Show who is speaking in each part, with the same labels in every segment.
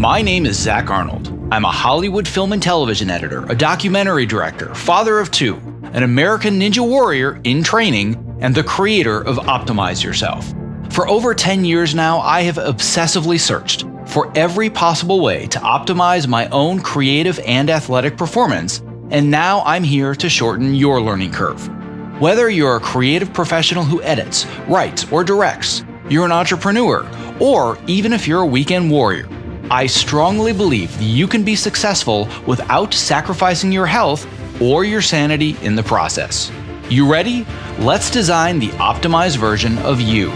Speaker 1: My name is Zach Arnold. I'm a Hollywood film and television editor, a documentary director, father of two, an American Ninja Warrior in training, and the creator of Optimize Yourself. For over 10 years now, I have obsessively searched for every possible way to optimize my own creative and athletic performance, and now I'm here to shorten your learning curve. Whether you're a creative professional who edits, writes, or directs, you're an entrepreneur, or even if you're a weekend warrior, I strongly believe that you can be successful without sacrificing your health or your sanity in the process. You ready? Let's design the optimized version of you.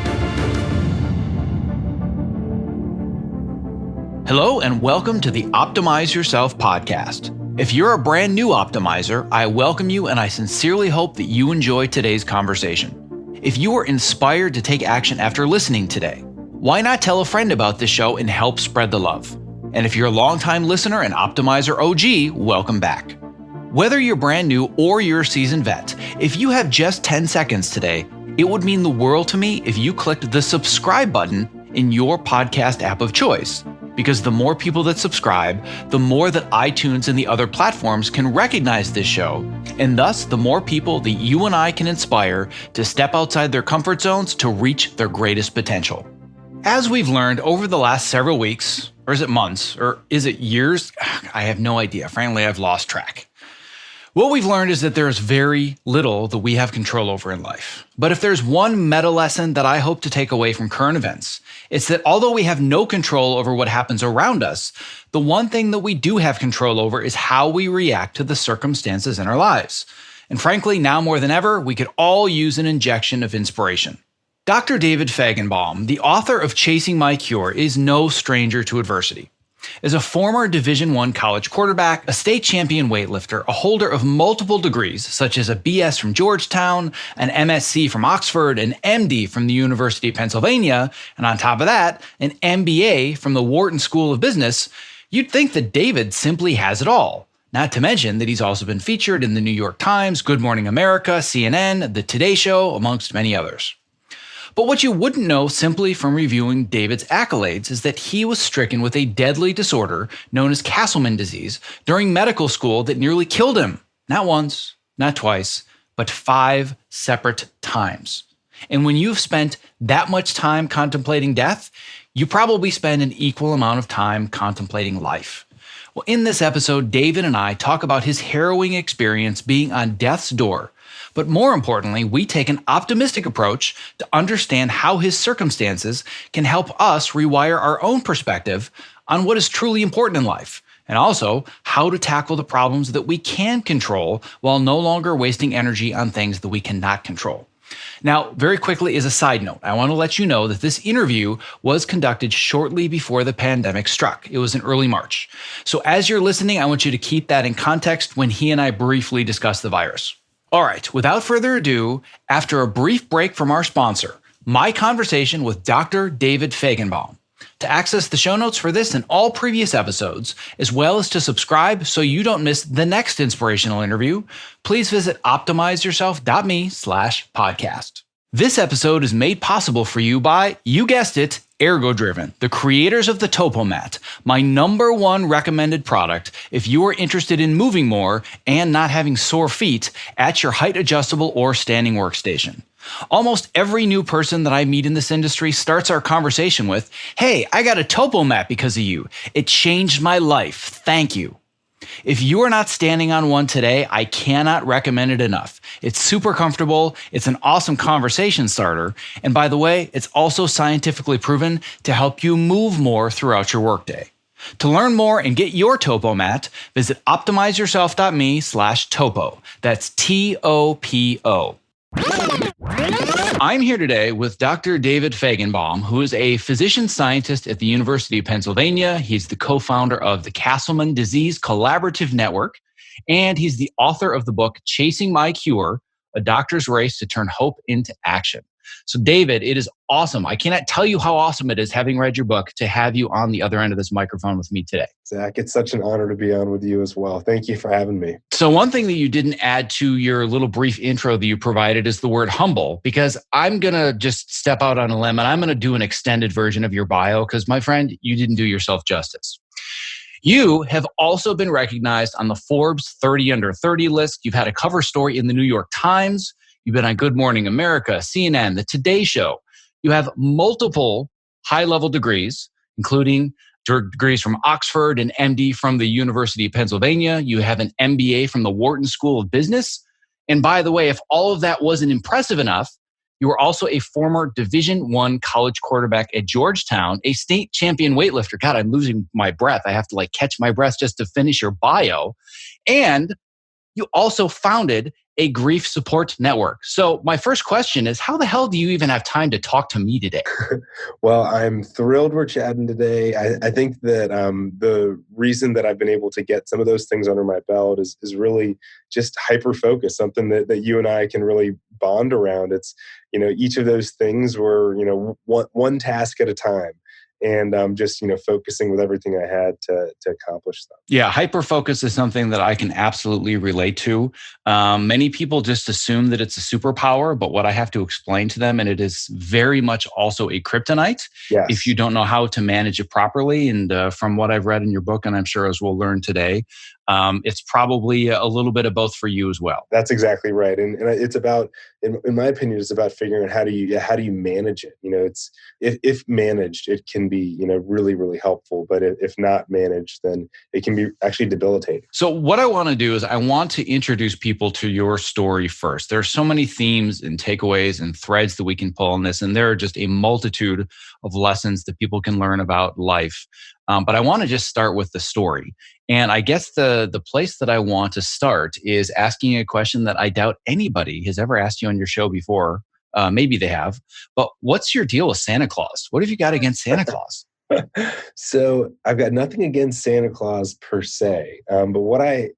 Speaker 1: Hello and welcome to the Optimize Yourself podcast. If you're a brand new optimizer, I welcome you and I sincerely hope that you enjoy today's conversation. If you are inspired to take action after listening today, why not tell a friend about this show and help spread the love? And if you're a longtime listener and Optimizer OG, welcome back. Whether you're brand new or you're a seasoned vet, if you have just 10 seconds today, it would mean the world to me if you clicked the subscribe button in your podcast app of choice. Because the more people that subscribe, the more that iTunes and the other platforms can recognize this show, and thus the more people that you and I can inspire to step outside their comfort zones to reach their greatest potential. As we've learned over the last several weeks, or is it months, or is it years? I have no idea. Frankly, I've lost track. What we've learned is that there is very little that we have control over in life. But if there's one meta lesson that I hope to take away from current events, it's that although we have no control over what happens around us, the one thing that we do have control over is how we react to the circumstances in our lives. And frankly, now more than ever, we could all use an injection of inspiration. Dr. David Fajgenbaum, the author of Chasing My Cure, is no stranger to adversity. As a former Division I college quarterback, a state champion weightlifter, a holder of multiple degrees, such as a BS from Georgetown, an MSc from Oxford, an MD from the University of Pennsylvania, and on top of that, an MBA from the Wharton School of Business, you'd think that David simply has it all. Not to mention that he's also been featured in the New York Times, Good Morning America, CNN, The Today Show, amongst many others. But what you wouldn't know simply from reviewing David's accolades is that he was stricken with a deadly disorder known as Castleman disease during medical school that nearly killed him. Not once, not twice, but 5 separate times. And when you've spent that much time contemplating death, you probably spend an equal amount of time contemplating life. Well, in this episode, David and I talk about his harrowing experience being on death's door. But more importantly, we take an optimistic approach to understand how his circumstances can help us rewire our own perspective on what is truly important in life, and also how to tackle the problems that we can control while no longer wasting energy on things that we cannot control. Now, very quickly as a side note, I want to let you know that this interview was conducted shortly before the pandemic struck. It was in early March. So as you're listening, I want you to keep that in context when he and I briefly discuss the virus. All right, without further ado, after a brief break from our sponsor, my conversation with Dr. David Fajgenbaum. To access the show notes for this and all previous episodes, as well as to subscribe so you don't miss the next inspirational interview, please visit optimizeyourself.me/podcast. This episode is made possible for you by, you guessed it, Ergo-Driven, the creators of the TopoMat, my #1 recommended product if you are interested in moving more and not having sore feet at your height-adjustable or standing workstation. Almost every new person that I meet in this industry starts our conversation with, "Hey, I got a TopoMat because of you. It changed my life. Thank you." If you are not standing on one today, I cannot recommend it enough. It's super comfortable, it's an awesome conversation starter, and by the way, it's also scientifically proven to help you move more throughout your workday. To learn more and get your TopoMat, visit optimizeyourself.me/topo. That's TOPO. I'm here today with Dr. David Fajgenbaum, who is a physician scientist at the University of Pennsylvania. He's the co-founder of the Castleman Disease Collaborative Network, and he's the author of the book Chasing My Cure, A Doctor's Race to Turn Hope into Action. So David, it is awesome. I cannot tell you how awesome it is, having read your book, to have you on the other end of this microphone with me today.
Speaker 2: Zach, it's such an honor to be on with you as well. Thank you for having me.
Speaker 1: So one thing that you didn't add to your little brief intro that you provided is the word humble, because I'm going to just step out on a limb and I'm going to do an extended version of your bio because, my friend, you didn't do yourself justice. You have also been recognized on the Forbes 30 Under 30 list. You've had a cover story in the New York Times. You've been on Good Morning America, CNN, The Today Show. You have multiple high-level degrees, including degrees from Oxford, an MD from the University of Pennsylvania. You have an MBA from the Wharton School of Business. And by the way, if all of that wasn't impressive enough, you were also a former Division I college quarterback at Georgetown, a state champion weightlifter. God, I'm losing my breath. I have to catch my breath just to finish your bio. And you also founded a grief support network. So my first question is, how the hell do you even have time to talk to me today?
Speaker 2: Well, I'm thrilled we're chatting today. I think that the reason that I've been able to get some of those things under my belt is really just hyper focus, something that you and I can really bond around. It's, each of those things were, one task at a time. And just, focusing with everything I had to accomplish them.
Speaker 1: Yeah, hyperfocus is something that I can absolutely relate to. Many people just assume that it's a superpower, but what I have to explain to them, and it is very much also a kryptonite
Speaker 2: Yes.
Speaker 1: if you don't know how to manage it properly. And from what I've read in your book, and I'm sure as we'll learn today, it's probably a little bit of both for you as well.
Speaker 2: That's exactly right. And it's about, in my opinion, it's about figuring out how do you manage it? It's if managed, it can be, really, really helpful. But if not managed, then it can be actually debilitating.
Speaker 1: So what I want to do is I want to introduce people to your story first. There are so many themes and takeaways and threads that we can pull on this, and there are just a multitude of lessons that people can learn about life. But I want to just start with the story. And I guess the place that I want to start is asking a question that I doubt anybody has ever asked you on your show before. Maybe they have. But what's your deal with Santa Claus? What have you got against Santa Claus?
Speaker 2: So I've got nothing against Santa Claus per se, but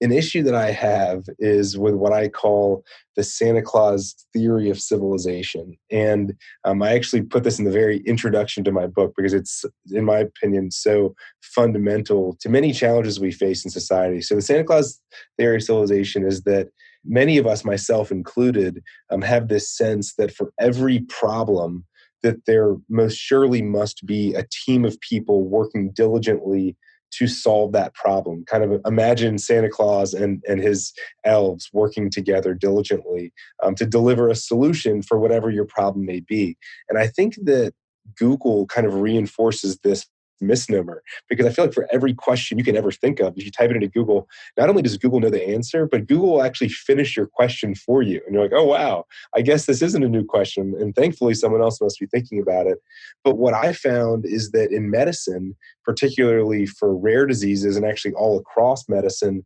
Speaker 2: an issue that I have is with what I call the Santa Claus theory of civilization. And I actually put this in the very introduction to my book because it's, in my opinion, so fundamental to many challenges we face in society. So the Santa Claus theory of civilization is that many of us, myself included, have this sense that for every problem, that there most surely must be a team of people working diligently to solve that problem. Kind of imagine Santa Claus and his elves working together diligently to deliver a solution for whatever your problem may be. And I think that Google kind of reinforces this misnomer because I feel like for every question you can ever think of, if you type it into Google, not only does Google know the answer, but Google will actually finish your question for you. And you're like, oh, wow, I guess this isn't a new question. And thankfully, someone else must be thinking about it. But what I found is that in medicine, particularly for rare diseases and actually all across medicine,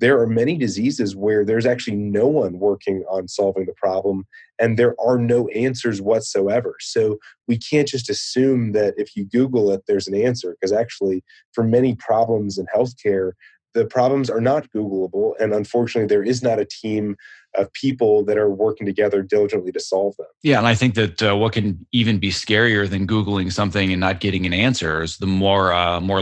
Speaker 2: there are many diseases where there's actually no one working on solving the problem and there are no answers whatsoever. So we can't just assume that if you Google it, there's an answer, because actually for many problems in healthcare, the problems are not Googleable. And unfortunately, there is not a team of people that are working together diligently to solve them.
Speaker 1: Yeah, and I think that what can even be scarier than Googling something and not getting an answer is the more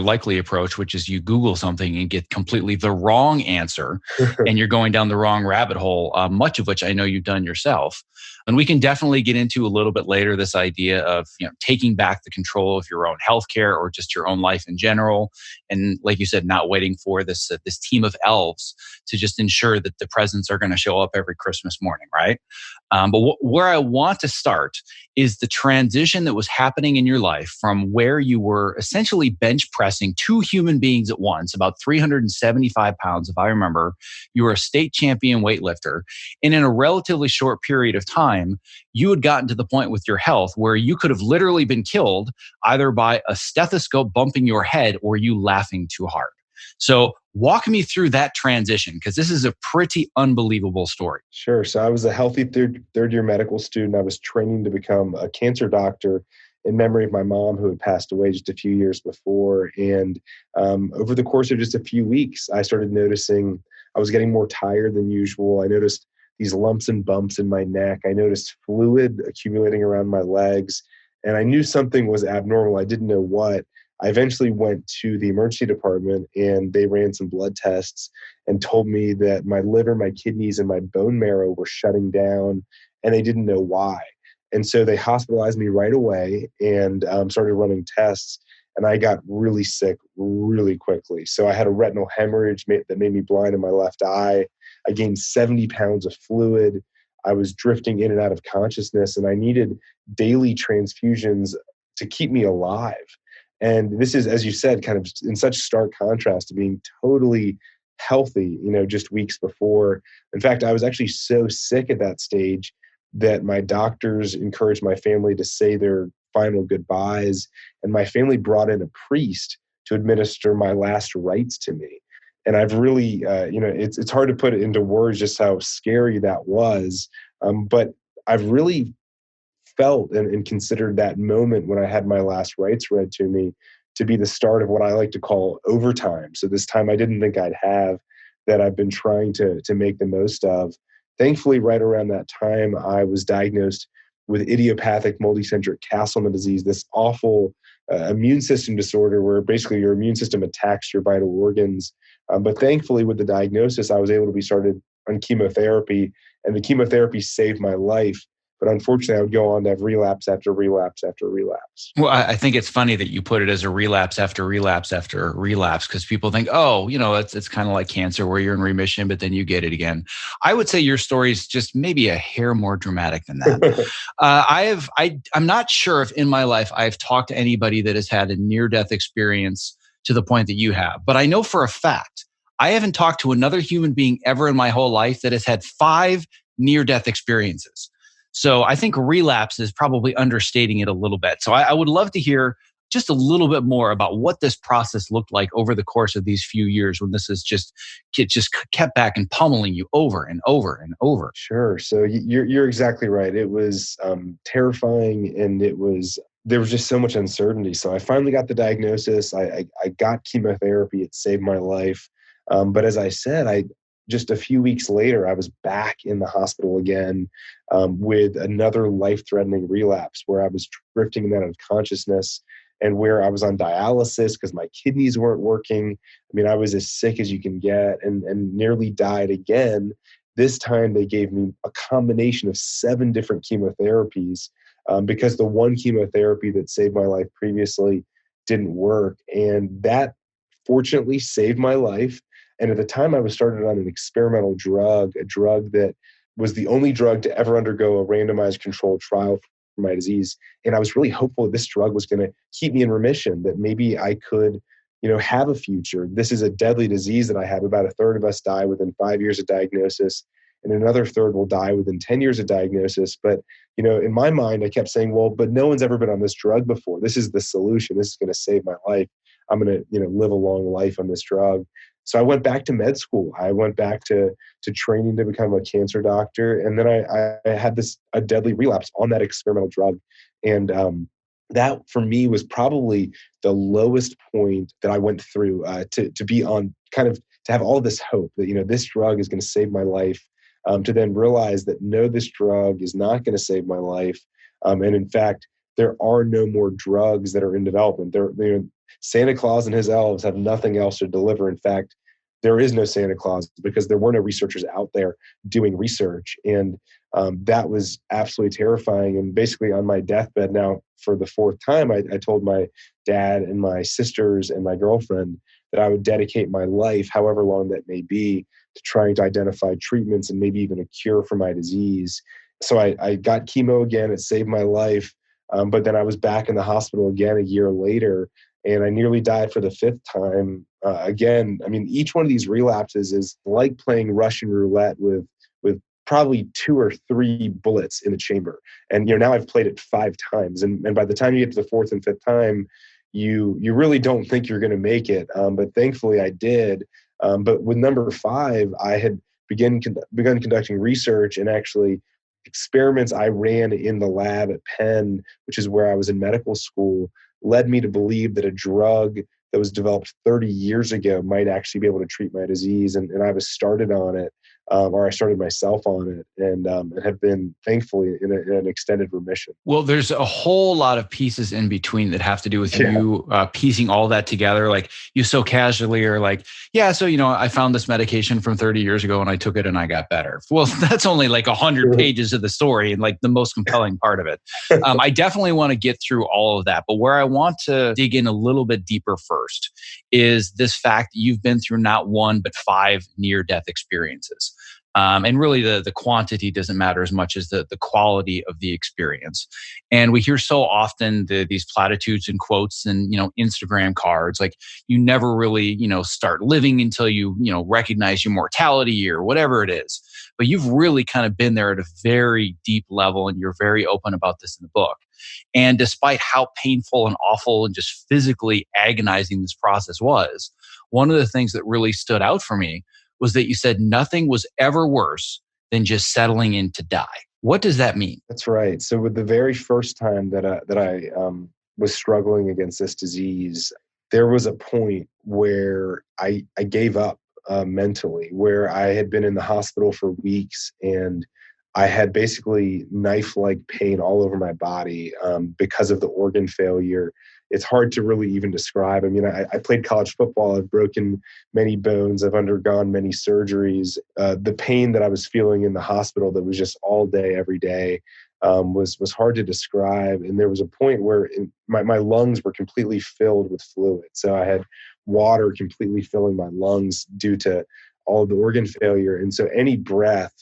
Speaker 1: likely approach, which is you Google something and get completely the wrong answer, and you're going down the wrong rabbit hole, much of which I know you've done yourself. And we can definitely get into a little bit later this idea of taking back the control of your own healthcare or just your own life in general, and like you said, not waiting for this team of elves to just ensure that the presents are going to show up every Christmas morning, right? But where I want to start is the transition that was happening in your life from where you were essentially bench pressing two human beings at once, about 375 pounds, if I remember. You were a state champion weightlifter. And in a relatively short period of time, you had gotten to the point with your health where you could have literally been killed either by a stethoscope bumping your head or you laughing too hard. So walk me through that transition, because this is a pretty unbelievable story.
Speaker 2: Sure. So I was a healthy third year medical student. I was training to become a cancer doctor in memory of my mom, who had passed away just a few years before. And over the course of just a few weeks, I started noticing I was getting more tired than usual. I noticed these lumps and bumps in my neck. I noticed fluid accumulating around my legs, and I knew something was abnormal. I didn't know what. I eventually went to the emergency department and they ran some blood tests and told me that my liver, my kidneys, and my bone marrow were shutting down, and they didn't know why. And so they hospitalized me right away and started running tests. and I got really sick really quickly. So I had a retinal hemorrhage that made me blind in my left eye. I gained 70 pounds of fluid. I was drifting in and out of consciousness, and I needed daily transfusions to keep me alive. And this is, as you said, kind of in such stark contrast to being totally healthy, just weeks before. In fact, I was actually so sick at that stage that my doctors encouraged my family to say their final goodbyes. And my family brought in a priest to administer my last rites to me. And I've really, it's hard to put it into words just how scary that was. But I've really felt and considered that moment when I had my last rites read to me to be the start of what I like to call overtime. So this time I didn't think I'd have, that I've been trying to make the most of. Thankfully, right around that time, I was diagnosed with idiopathic multicentric Castleman disease, this awful immune system disorder where basically your immune system attacks your vital organs. But thankfully, with the diagnosis, I was able to be started on chemotherapy, and the chemotherapy saved my life. But unfortunately, I would go on to have relapse after relapse after relapse.
Speaker 1: Well, I think it's funny that you put it as a relapse after relapse after relapse, because people think, oh, it's kind of like cancer where you're in remission, but then you get it again. I would say your story is just maybe a hair more dramatic than that. I'm not sure if in my life I've talked to anybody that has had a near-death experience to the point that you have, but I know for a fact I haven't talked to another human being ever in my whole life that has had 5 near-death experiences. So I think relapse is probably understating it a little bit. So I would love to hear just a little bit more about what this process looked like over the course of these few years when this is just kept back and pummeling you over and over and over.
Speaker 2: Sure. So you're exactly right. It was terrifying, and there was just so much uncertainty. So I finally got the diagnosis. I got chemotherapy. It saved my life. But as I said, just a few weeks later, I was back in the hospital again with another life-threatening relapse where I was drifting in and out of consciousness, and where I was on dialysis because my kidneys weren't working. I mean, I was as sick as you can get, and nearly died again. This time they gave me a combination of 7 different chemotherapies because the one chemotherapy that saved my life previously didn't work. And that fortunately saved my life. And at the time I was started on an experimental drug, a drug that was the only drug to ever undergo a randomized controlled trial for my disease. And I was really hopeful that this drug was going to keep me in remission, that maybe I could, have a future. This is a deadly disease that I have. About a third of us die within 5 years of diagnosis, and another third will die within 10 years of diagnosis. But, in my mind, I kept saying, well, but no one's ever been on this drug before. This is the solution. This is going to save my life. I'm going to, live a long life on this drug. So I went back to med school. I went back to training to become a cancer doctor. And then I had a deadly relapse on that experimental drug. And that for me was probably the lowest point that I went through to be on, kind of to have all this hope that, this drug is going to save my life, to then realize that no, this drug is not going to save my life. And in fact, there are no more drugs that are in development. Santa Claus and his elves have nothing else to deliver. In fact, there is no Santa Claus because there were no researchers out there doing research. And that was absolutely terrifying. And basically on my deathbed now, for the 4th time, I told my dad and my sisters and my girlfriend that I would dedicate my life, however long that may be, to trying to identify treatments and maybe even a cure for my disease. So I got chemo again. It saved my life. But then I was back in the hospital again a year later, and I nearly died for the 5th time. Again, I mean, each one of these relapses is like playing Russian roulette with probably 2 or 3 bullets in the chamber. And now I've played it 5 times, and by the time you get to the 4th and 5th time, you really don't think you're going to make it. But thankfully, I did. But with number 5, I had begun conducting research, and actually experiments I ran in the lab at Penn, which is where I was in medical school, led me to believe that a drug that was developed 30 years ago might actually be able to treat my disease. And I was started on it. or I started myself on it, and have been thankfully in an extended remission.
Speaker 1: Well, there's a whole lot of pieces in between that have to do with
Speaker 2: Yeah.
Speaker 1: you piecing all that together. Like you so casually are like, yeah, so, I found this medication from 30 years ago and I took it and I got better. Well, that's only like 100 pages of the story and like the most compelling part of it. I definitely want to get through all of that. But where I want to dig in a little bit deeper first is this fact that you've been through not one, but 5 near-death experiences. And really, the quantity doesn't matter as much as the quality of the experience. And we hear so often these platitudes and quotes and Instagram cards, like you never really start living until you recognize your mortality or whatever it is. But you've really kind of been there at a very deep level, and you're very open about this in the book. And despite how painful and awful and just physically agonizing this process was, one of the things that really stood out for me was that you said nothing was ever worse than just settling in to die. What does that mean?
Speaker 2: That's right. So with the very first time that I was struggling against this disease, there was a point where I gave up mentally, where I had been in the hospital for weeks and I had basically knife-like pain all over my body because of the organ failure. It's hard to really even describe. I mean, I played college football. I've broken many bones. I've undergone many surgeries. The pain that I was feeling in the hospital that was just all day, every day, was hard to describe. And there was a point where my lungs were completely filled with fluid. So I had water completely filling my lungs due to all of the organ failure. And so any breath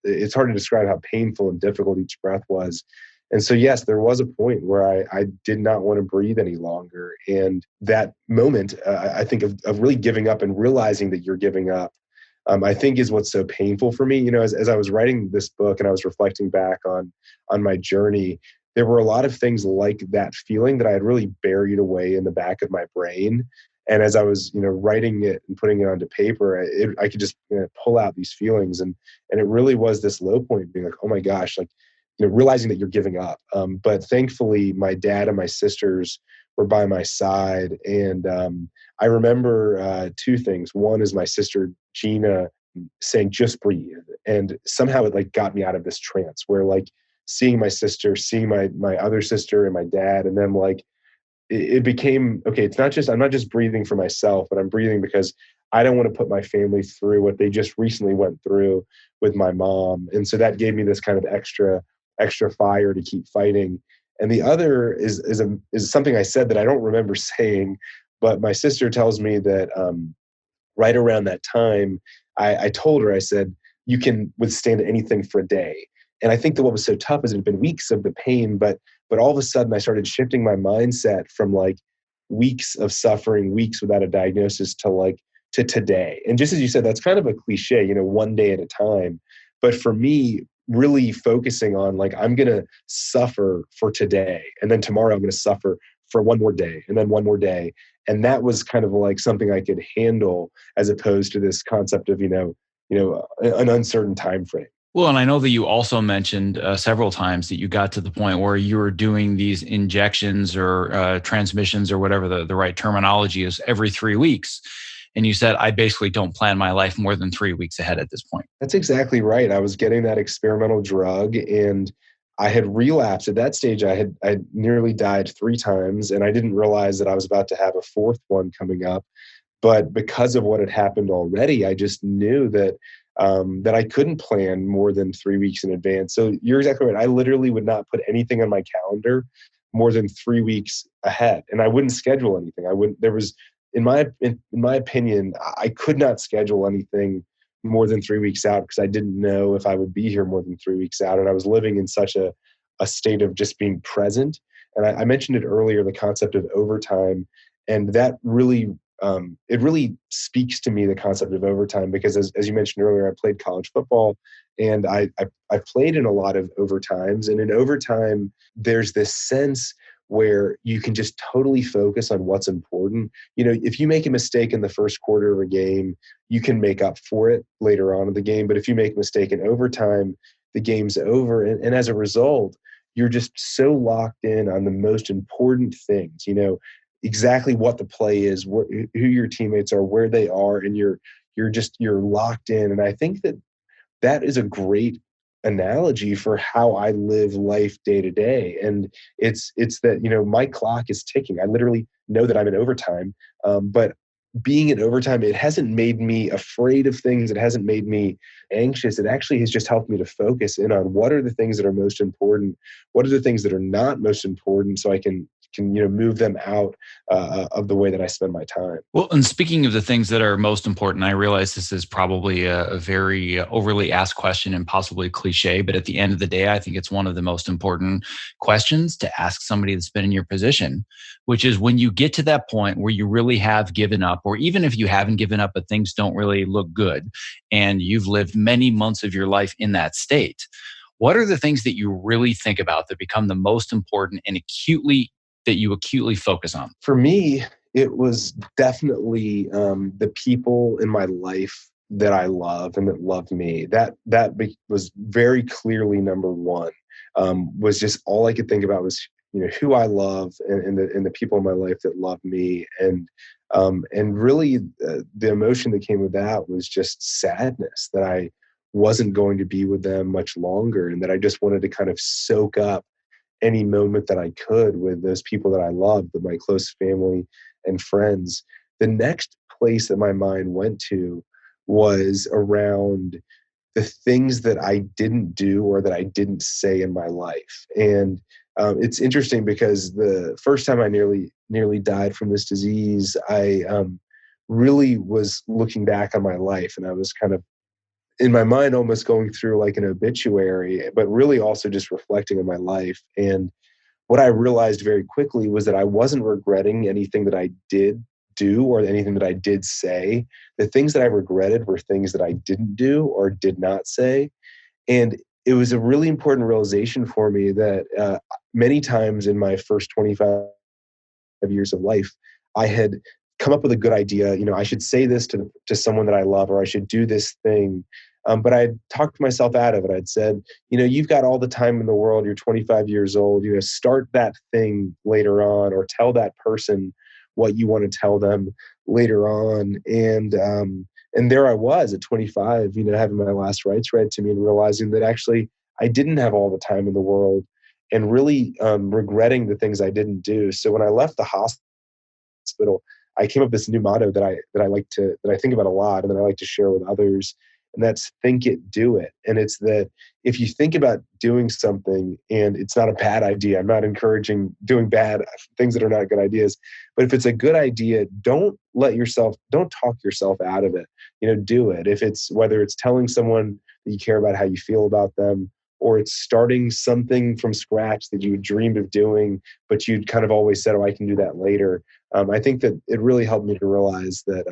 Speaker 2: it's hard to describe how painful and difficult each breath was. And so, yes, there was a point where I did not want to breathe any longer. And that moment, I think of really giving up and realizing that you're giving up, I think is what's so painful for me. As I was writing this book and I was reflecting back on my journey, there were a lot of things like that feeling that I had really buried away in the back of my brain. And as I was, writing it and putting it onto paper, I could just pull out these feelings. And it really was this low point being like, oh my gosh, like, realizing that you're giving up. But thankfully, my dad and my sisters were by my side. And I remember 2 things. One is my sister, Gina, saying, just breathe. And somehow it like got me out of this trance where like seeing my sister, seeing my other sister and my dad, and then like, it became, okay, I'm not just breathing for myself, but I'm breathing because I don't want to put my family through what they just recently went through with my mom. And so that gave me this kind of extra fire to keep fighting. And the other is something I said that I don't remember saying, but my sister tells me that right around that time, I told her, I said, you can withstand anything for a day. And I think that what was so tough is it had been weeks of the pain, but all of a sudden I started shifting my mindset from like weeks of suffering, weeks without a diagnosis to today. And just as you said, that's kind of a cliche, one day at a time. But for me, really focusing on like, I'm going to suffer for today. And then tomorrow I'm going to suffer for one more day and then one more day. And that was kind of like something I could handle as opposed to this concept of, an uncertain time frame.
Speaker 1: Well, and I know that you also mentioned several times that you got to the point where you were doing these injections or transmissions or whatever the right terminology is every 3 weeks. And you said, I basically don't plan my life more than 3 weeks ahead at this point.
Speaker 2: That's exactly right. I was getting that experimental drug and I had relapsed. At that stage, I had nearly died 3 times, and I didn't realize that I was about to have a 4th one coming up. But because of what had happened already, I just knew that that I couldn't plan more than 3 weeks in advance. So you're exactly right. I literally would not put anything on my calendar more than 3 weeks ahead, and I wouldn't schedule anything. I wouldn't. There was, in my opinion, I could not schedule anything more than 3 weeks out because I didn't know if I would be here more than 3 weeks out, and I was living in such a state of just being present. And I mentioned it earlier, the concept of overtime, and that really it really speaks to me, the concept of overtime, because as you mentioned earlier, I played college football and I played in a lot of overtimes. And in overtime, there's this sense where you can just totally focus on what's important. If you make a mistake in the first quarter of a game, you can make up for it later on in the game. But if you make a mistake in overtime, the game's over. And as a result, you're just so locked in on the most important things, exactly what the play is, who your teammates are, where they are, and you're you're locked in. And I think that that is a great analogy for how I live life day to day. And it's that, my clock is ticking. I literally know that I'm in overtime. But being in overtime, it hasn't made me afraid of things. It hasn't made me anxious. It actually has just helped me to focus in on what are the things that are most important, what are the things that are not most important, so I can move them out of the way that I spend my time.
Speaker 1: Well, and speaking of the things that are most important, I realize this is probably a very overly asked question and possibly cliche, but at the end of the day, I think it's one of the most important questions to ask somebody that's been in your position, which is when you get to that point where you really have given up, or even if you haven't given up, but things don't really look good, and you've lived many months of your life in that state. What are the things that you really think about that become the most important and that you acutely focus on?
Speaker 2: For me, it was definitely the people in my life that I love and that love me. Was very clearly number one. Was just all I could think about was who I love and the people in my life that love me. And really the emotion that came with that was just sadness that I wasn't going to be with them much longer, and that I just wanted to kind of soak up any moment that I could with those people that I loved, with my close family and friends. The next place that my mind went to was around the things that I didn't do or that I didn't say in my life. And it's interesting because the first time I nearly died from this disease, I really was looking back on my life, and I was kind of in my mind almost going through like an obituary, but really also just reflecting on my life. And what I realized very quickly was that I wasn't regretting anything that I did do or anything that I did say. The things that I regretted were things that I didn't do or did not say. And it was a really important realization for me that many times in my first 25 years of life, I had come up with a good idea. I should say this to someone that I love, or I should do this thing. But I'd talked myself out of it. I'd said, you've got all the time in the world. You're 25 years old. Start that thing later on, or tell that person what you want to tell them later on. And there I was at 25, having my last rites read to me and realizing that actually I didn't have all the time in the world, and really regretting the things I didn't do. So when I left the hospital, I came up with this new motto that I think about a lot, and that I like to share with others. And that's think it, do it. And it's that if you think about doing something and it's not a bad idea, I'm not encouraging doing bad things that are not good ideas, but if it's a good idea, don't talk yourself out of it. Do it. Whether it's telling someone that you care about how you feel about them, or it's starting something from scratch that you had dreamed of doing, but you'd kind of always said, oh, I can do that later. I think that it really helped me to realize that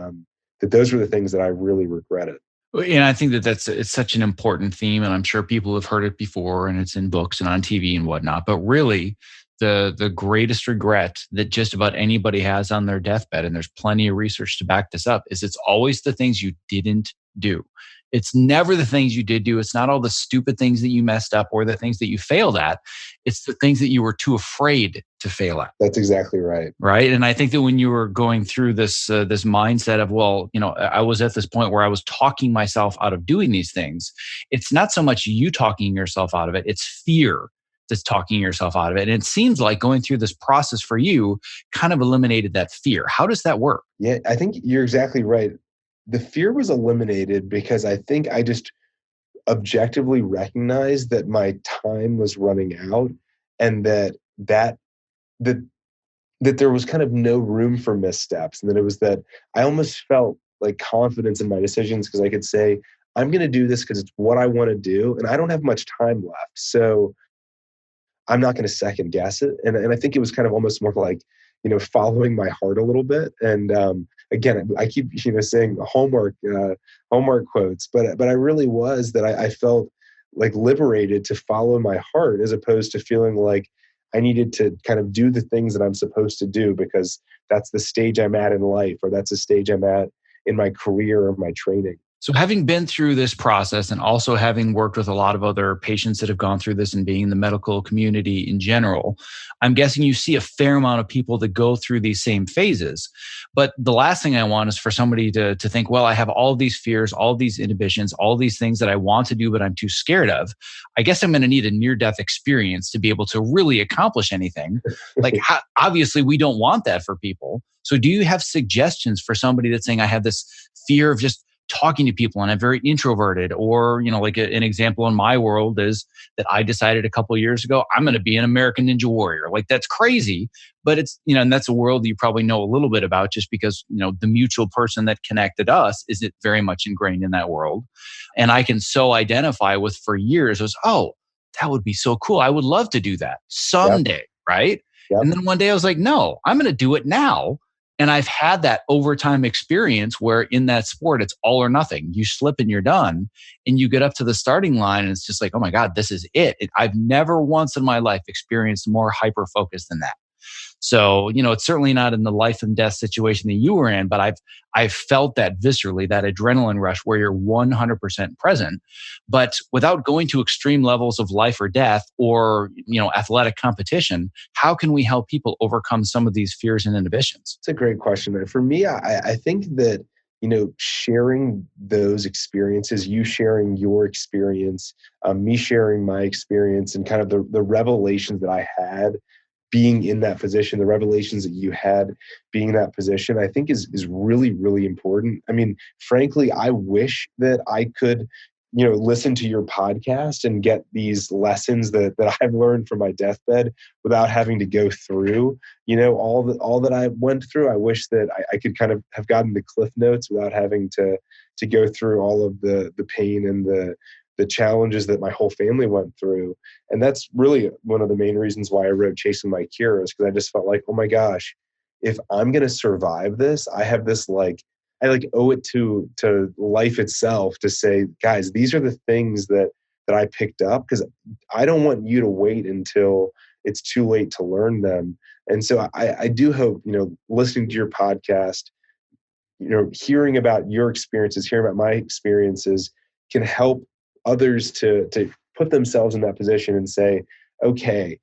Speaker 2: those were the things that I really regretted.
Speaker 1: And I think that it's such an important theme, and I'm sure people have heard it before, and it's in books and on TV and whatnot. But really, the greatest regret that just about anybody has on their deathbed, and there's plenty of research to back this up, is it's always the things you didn't do. It's never the things you did do. It's not all the stupid things that you messed up or the things that you failed at. It's the things that you were too afraid to fail at.
Speaker 2: That's exactly right.
Speaker 1: Right. And I think that when you were going through this mindset of, well, I was at this point where I was talking myself out of doing these things. It's not so much you talking yourself out of it. It's fear that's talking yourself out of it. And it seems like going through this process for you kind of eliminated that fear. How does that work?
Speaker 2: Yeah, I think you're exactly right. The fear was eliminated because I think I just objectively recognized that my time was running out, and that that there was kind of no room for missteps. And then it was that I almost felt like confidence in my decisions because I could say, I'm going to do this because it's what I want to do. And I don't have much time left. So I'm not going to second guess it. And I think it was kind of almost more like, following my heart a little bit. And again, I keep, saying homework quotes, but I really was that I felt like liberated to follow my heart, as opposed to feeling like I needed to kind of do the things that I'm supposed to do because that's the stage I'm at in life, or that's the stage I'm at in my career or my training.
Speaker 1: So having been through this process and also having worked with a lot of other patients that have gone through this and being in the medical community in general, I'm guessing you see a fair amount of people that go through these same phases. But the last thing I want is for somebody to think, well, I have all these fears, all these inhibitions, all these things that I want to do, but I'm too scared of. I guess I'm going to need a near-death experience to be able to really accomplish anything. Obviously, we don't want that for people. So do you have suggestions for somebody that's saying, I have this fear of just talking to people and I'm very introverted, or, an example in my world is that I decided a couple of years ago, I'm going to be an American Ninja Warrior. Like, that's crazy, but it's, and that's a world you probably know a little bit about just because, the mutual person that connected us is it very much ingrained in that world. And I can so identify with for years was, oh, that would be so cool. I would love to do that someday. Yep. Right. Yep. And then one day I was like, no, I'm going to do it now. And I've had that overtime experience where in that sport, it's all or nothing. You slip and you're done. And you get up to the starting line and it's just like, oh my God, this is it. I've never once in my life experienced more hyper-focus than that. So, it's certainly not in the life and death situation that you were in, but I've felt that viscerally, that adrenaline rush where you're 100% present, but without going to extreme levels of life or death or, athletic competition. How can we help people overcome some of these fears and inhibitions?
Speaker 2: It's a great question. For me, I think that, sharing those experiences, you sharing your experience, me sharing my experience, and kind of the revelations that I had being in that position, the revelations that you had being in that position, I think is really, really important. I mean, frankly, I wish that I could, listen to your podcast and get these lessons that I've learned from my deathbed without having to go through, all that I went through. I wish that I could kind of have gotten the cliff notes without having to go through all of the pain and the challenges that my whole family went through. And that's really one of the main reasons why I wrote Chasing My Cure, is because I just felt like, oh my gosh, if I'm going to survive this, I have this I owe it to life itself to say, guys, these are the things that I picked up, because I don't want you to wait until it's too late to learn them. And so I do hope, listening to your podcast, hearing about your experiences, hearing about my experiences can help others to put themselves in that position and say, okay,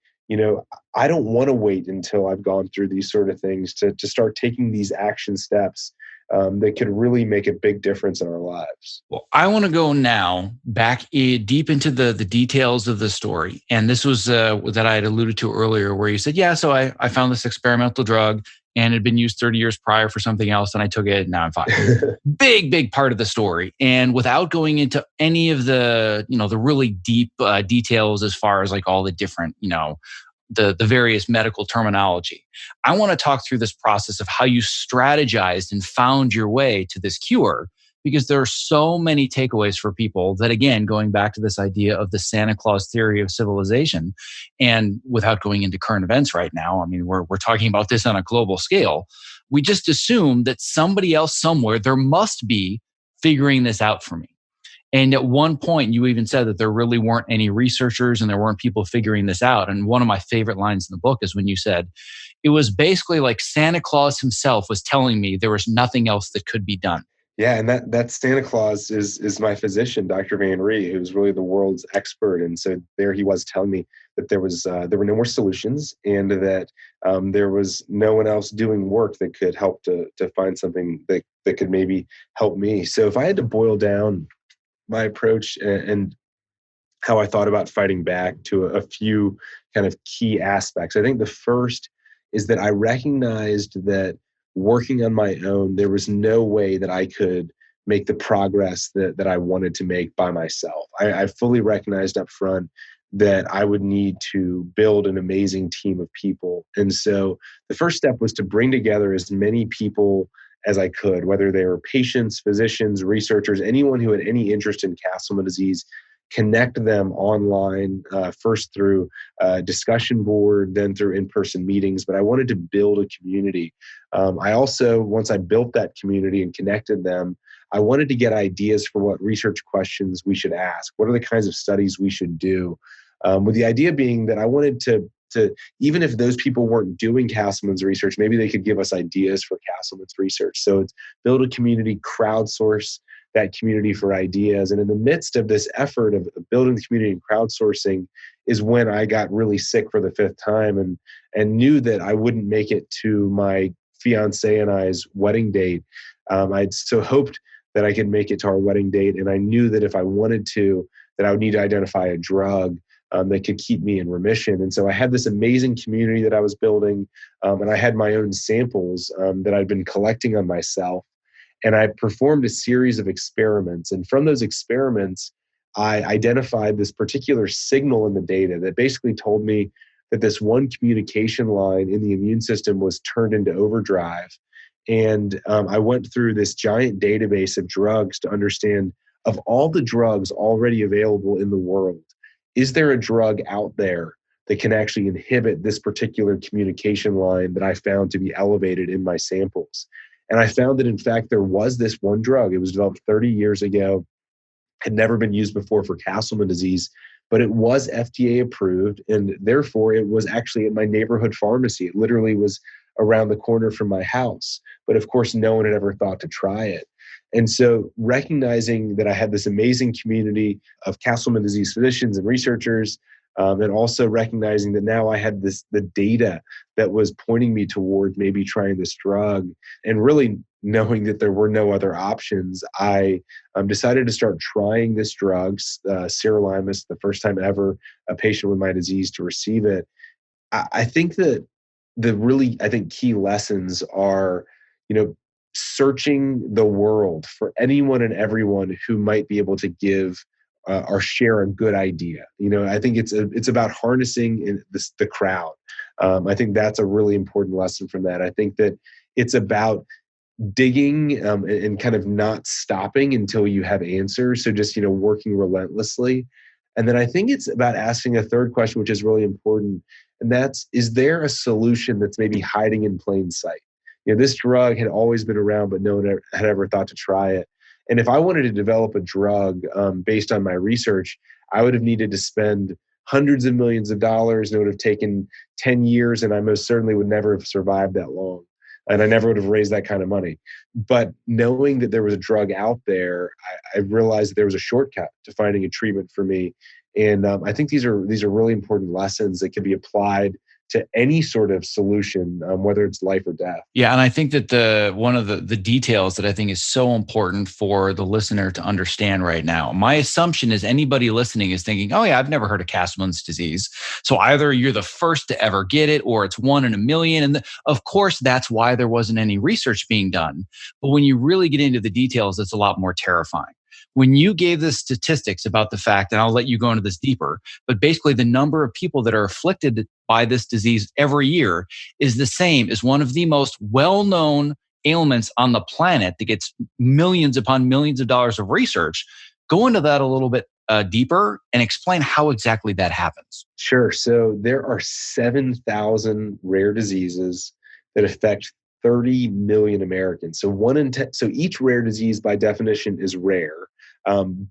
Speaker 2: I don't want to wait until I've gone through these sort of things to start taking these action steps that could really make a big difference in our lives.
Speaker 1: Well, I want to go now back deep into the details of the story. And this was that I had alluded to earlier, where you said, yeah, so I found this experimental drug and it had been used 30 years prior for something else. And I took it and now I'm fine. Big part of the story. And without going into any of the, the really deep details as far as like all the different, the various medical terminology, I want to talk through this process of how you strategized and found your way to this cure, because there are so many takeaways for people that, again, going back to this idea of the Santa Claus theory of civilization, and without going into current events right now, I mean, we're talking about this on a global scale. We just assume that somebody else somewhere, there must be figuring this out for me. And at one point, you even said that there really weren't any researchers and there weren't people figuring this out. And one of my favorite lines in the book is when you said, it was basically like Santa Claus himself was telling me there was nothing else that could be done.
Speaker 2: Yeah, and that Santa Claus is my physician, Dr. Van Rhee, who's really the world's expert. And so there he was telling me that there were no more solutions, and that there was no one else doing work that could help to find something that could maybe help me. So if I had to boil down my approach and how I thought about fighting back to a few kind of key aspects, I think the first is that I recognized that working on my own, there was no way that I could make the progress that I wanted to make by myself. I fully recognized up front that I would need to build an amazing team of people. And so the first step was to bring together as many people as I could, whether they were patients, physicians, researchers, anyone who had any interest in Castleman disease, connect them online, first through a discussion board, then through in-person meetings. But I wanted to build a community. I also, once I built that community and connected them, I wanted to get ideas for what research questions we should ask. What are the kinds of studies we should do? With the idea being that I wanted to even if those people weren't doing Castleman's research, maybe they could give us ideas for Castleman's research. So it's build a community, crowdsource that community for ideas. And in the midst of this effort of building the community and crowdsourcing is when I got really sick for the fifth time and knew that I wouldn't make it to my fiance and I's wedding date. I'd so hoped that I could make it to our wedding date. And I knew that if I wanted to, that I would need to identify a drug that could keep me in remission. And so I had this amazing community that I was building, and I had my own samples that I'd been collecting on myself. And I performed a series of experiments. And from those experiments, I identified this particular signal in the data that basically told me that this one communication line in the immune system was turned into overdrive. And I went through this giant database of drugs to understand, of all the drugs already available in the world, is there a drug out there that can actually inhibit this particular communication line that I found to be elevated in my samples? And I found that, in fact, there was this one drug. It was developed 30 years ago, had never been used before for Castleman disease, but it was FDA approved. And therefore, it was actually at my neighborhood pharmacy. It literally was around the corner from my house. But of course, no one had ever thought to try it. And so recognizing that I had this amazing community of Castleman disease physicians and researchers, and also recognizing that now I had the data that was pointing me toward maybe trying this drug, and really knowing that there were no other options, I decided to start trying this drug, sirolimus, the first time ever a patient with my disease to receive it. I think that the really, key lessons are, searching the world for anyone and everyone who might be able to give or share a good idea. I think it's about harnessing the crowd. I think that's a really important lesson from that. I think that it's about digging and kind of not stopping until you have answers. So just, working relentlessly. And then I think it's about asking a third question, which is really important. And that's, is there a solution that's maybe hiding in plain sight? This drug had always been around, but no one had ever thought to try it. And if I wanted to develop a drug based on my research, I would have needed to spend hundreds of millions of dollars, and it would have taken 10 years, and I most certainly would never have survived that long. And I never would have raised that kind of money. But knowing that there was a drug out there, I realized that there was a shortcut to finding a treatment for me. And I think these are really important lessons that can be applied to any sort of solution, whether it's life or death.
Speaker 1: Yeah, and I think that one of the details that I think is so important for the listener to understand right now. My assumption is anybody listening is thinking, "Oh yeah, I've never heard of Castleman's disease." So either you're the first to ever get it, or it's 1 in a million. And of course, that's why there wasn't any research being done. But when you really get into the details, it's a lot more terrifying. When you gave the statistics about the fact, and I'll let you go into this deeper, but basically the number of people that are afflicted by this disease every year is the same as one of the most well-known ailments on the planet that gets millions upon millions of dollars of research. Go into that a little bit deeper and explain how exactly that happens.
Speaker 2: Sure. So there are 7,000 rare diseases that affect 30 million Americans. So 1 in 10. So each rare disease, by definition, is rare.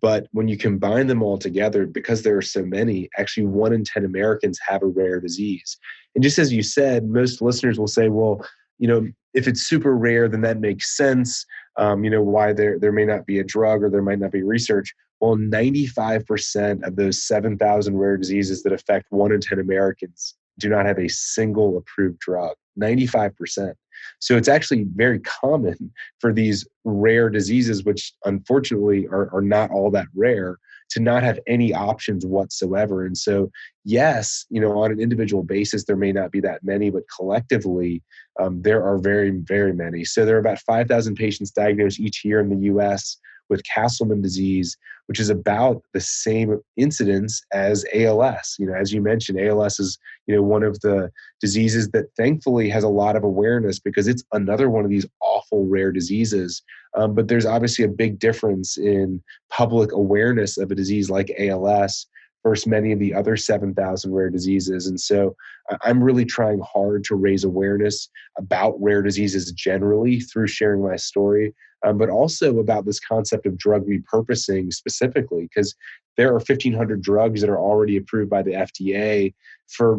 Speaker 2: But when you combine them all together, because there are so many, actually 1 in 10 Americans have a rare disease. And just as you said, most listeners will say, well, if it's super rare, then that makes sense. Why there may not be a drug or there might not be research. Well, 95% of those 7,000 rare diseases that affect 1 in 10 Americans do not have a single approved drug. 95%. So it's actually very common for these rare diseases, which unfortunately are not all that rare, to not have any options whatsoever. And so, yes, on an individual basis, there may not be that many, but collectively, there are very, very many. So there are about 5,000 patients diagnosed each year in the US with Castleman disease, which is about the same incidence as ALS. As you mentioned, ALS is, one of the diseases that thankfully has a lot of awareness because it's another one of these awful rare diseases. But there's obviously a big difference in public awareness of a disease like ALS versus many of the other 7,000 rare diseases. And so I'm really trying hard to raise awareness about rare diseases generally through sharing my story, but also about this concept of drug repurposing specifically, because there are 1,500 drugs that are already approved by the FDA for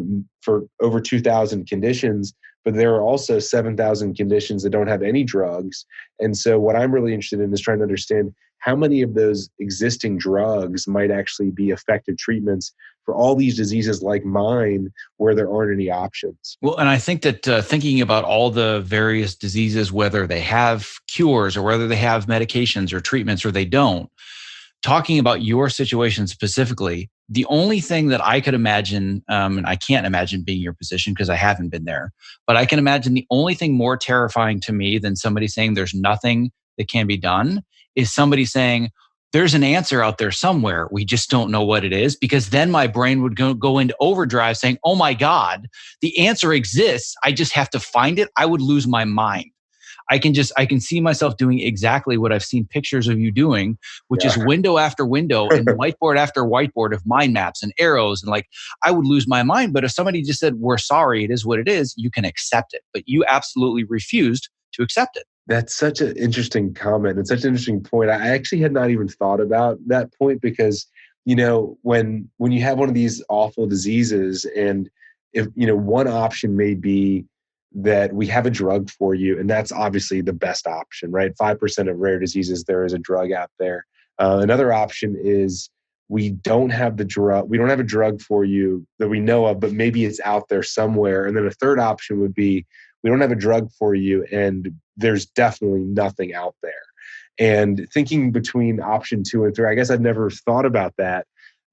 Speaker 2: over 2,000 conditions, but there are also 7,000 conditions that don't have any drugs. And so what I'm really interested in is trying to understand, how many of those existing drugs might actually be effective treatments for all these diseases like mine where there aren't any options.
Speaker 1: Well, and I think that thinking about all the various diseases, whether they have cures or whether they have medications or treatments or they don't, talking about your situation specifically, the only thing that I could imagine, and I can't imagine being your position because I haven't been there, but I can imagine the only thing more terrifying to me than somebody saying there's nothing that can be done is somebody saying, there's an answer out there somewhere. We just don't know what it is, because then my brain would go into overdrive saying, oh my God, the answer exists. I just have to find it. I would lose my mind. I can see myself doing exactly what I've seen pictures of you doing, which is window after window and whiteboard after whiteboard of mind maps and arrows. And like, I would lose my mind. But if somebody just said, we're sorry, it is what it is, you can accept it. But you absolutely refused to accept it.
Speaker 2: That's such an interesting comment and such an interesting point. I actually had not even thought about that point because, when you have one of these awful diseases, and if, one option may be that we have a drug for you, and that's obviously the best option, right? 5% of rare diseases, there is a drug out there. Another option is we don't have the drug. We don't have a drug for you that we know of, but maybe it's out there somewhere. And then a third option would be we don't have a drug for you, and there's definitely nothing out there. And thinking between option 2 and 3, I guess I'd never thought about that.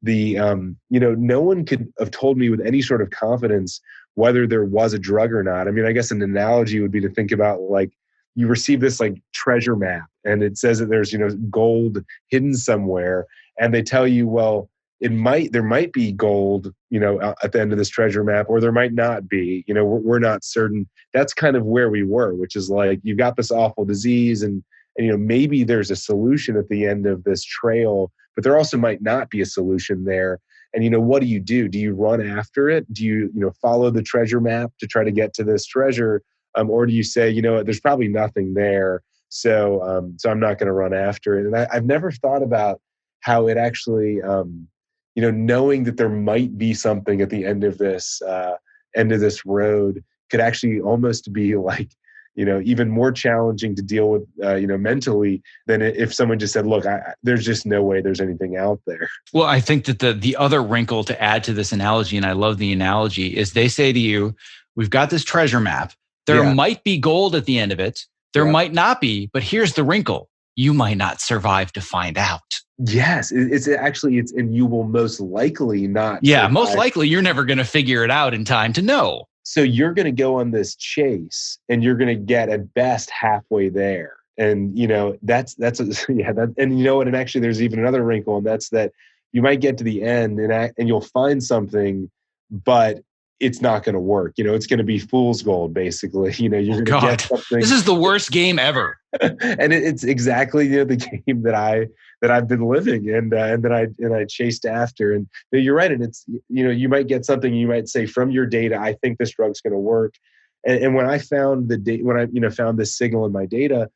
Speaker 2: No one could have told me with any sort of confidence whether there was a drug or not. I mean, I guess an analogy would be to think about like you receive this like treasure map and it says that there's, gold hidden somewhere, and they tell you, well, there might be gold, at the end of this treasure map, or there might not be, we're not certain. That's kind of where we were, which is like, you've got this awful disease and maybe there's a solution at the end of this trail, but there also might not be a solution there. And, what do? Do you run after it? Do you, follow the treasure map to try to get to this treasure? Or do you say, there's probably nothing there. So I'm not going to run after it. And I've never thought about how it actually, knowing that there might be something at the end of this road could actually almost be like, even more challenging to deal with, mentally than if someone just said, look, there's just no way there's anything out there.
Speaker 1: Well, I think that the other wrinkle to add to this analogy, and I love the analogy, is they say to you, we've got this treasure map. There might be gold at the end of it. There might not be, but here's the wrinkle. You might not survive to find out.
Speaker 2: Yes, and you will most likely not.
Speaker 1: Yeah, survive. Most likely you're never going to figure it out in time to know.
Speaker 2: So you're going to go on this chase and you're going to get at best halfway there. And, and actually there's even another wrinkle, and that's that you might get to the end and you'll find something, but it's not going to work. It's going to be fool's gold, basically. You're going to get something.
Speaker 1: This is the worst game ever.
Speaker 2: And it's exactly the game that I've been living and that I chased after. And you're right. And it's you might get something. You might say from your data, I think this drug's going to work. And when I found found this signal in my data,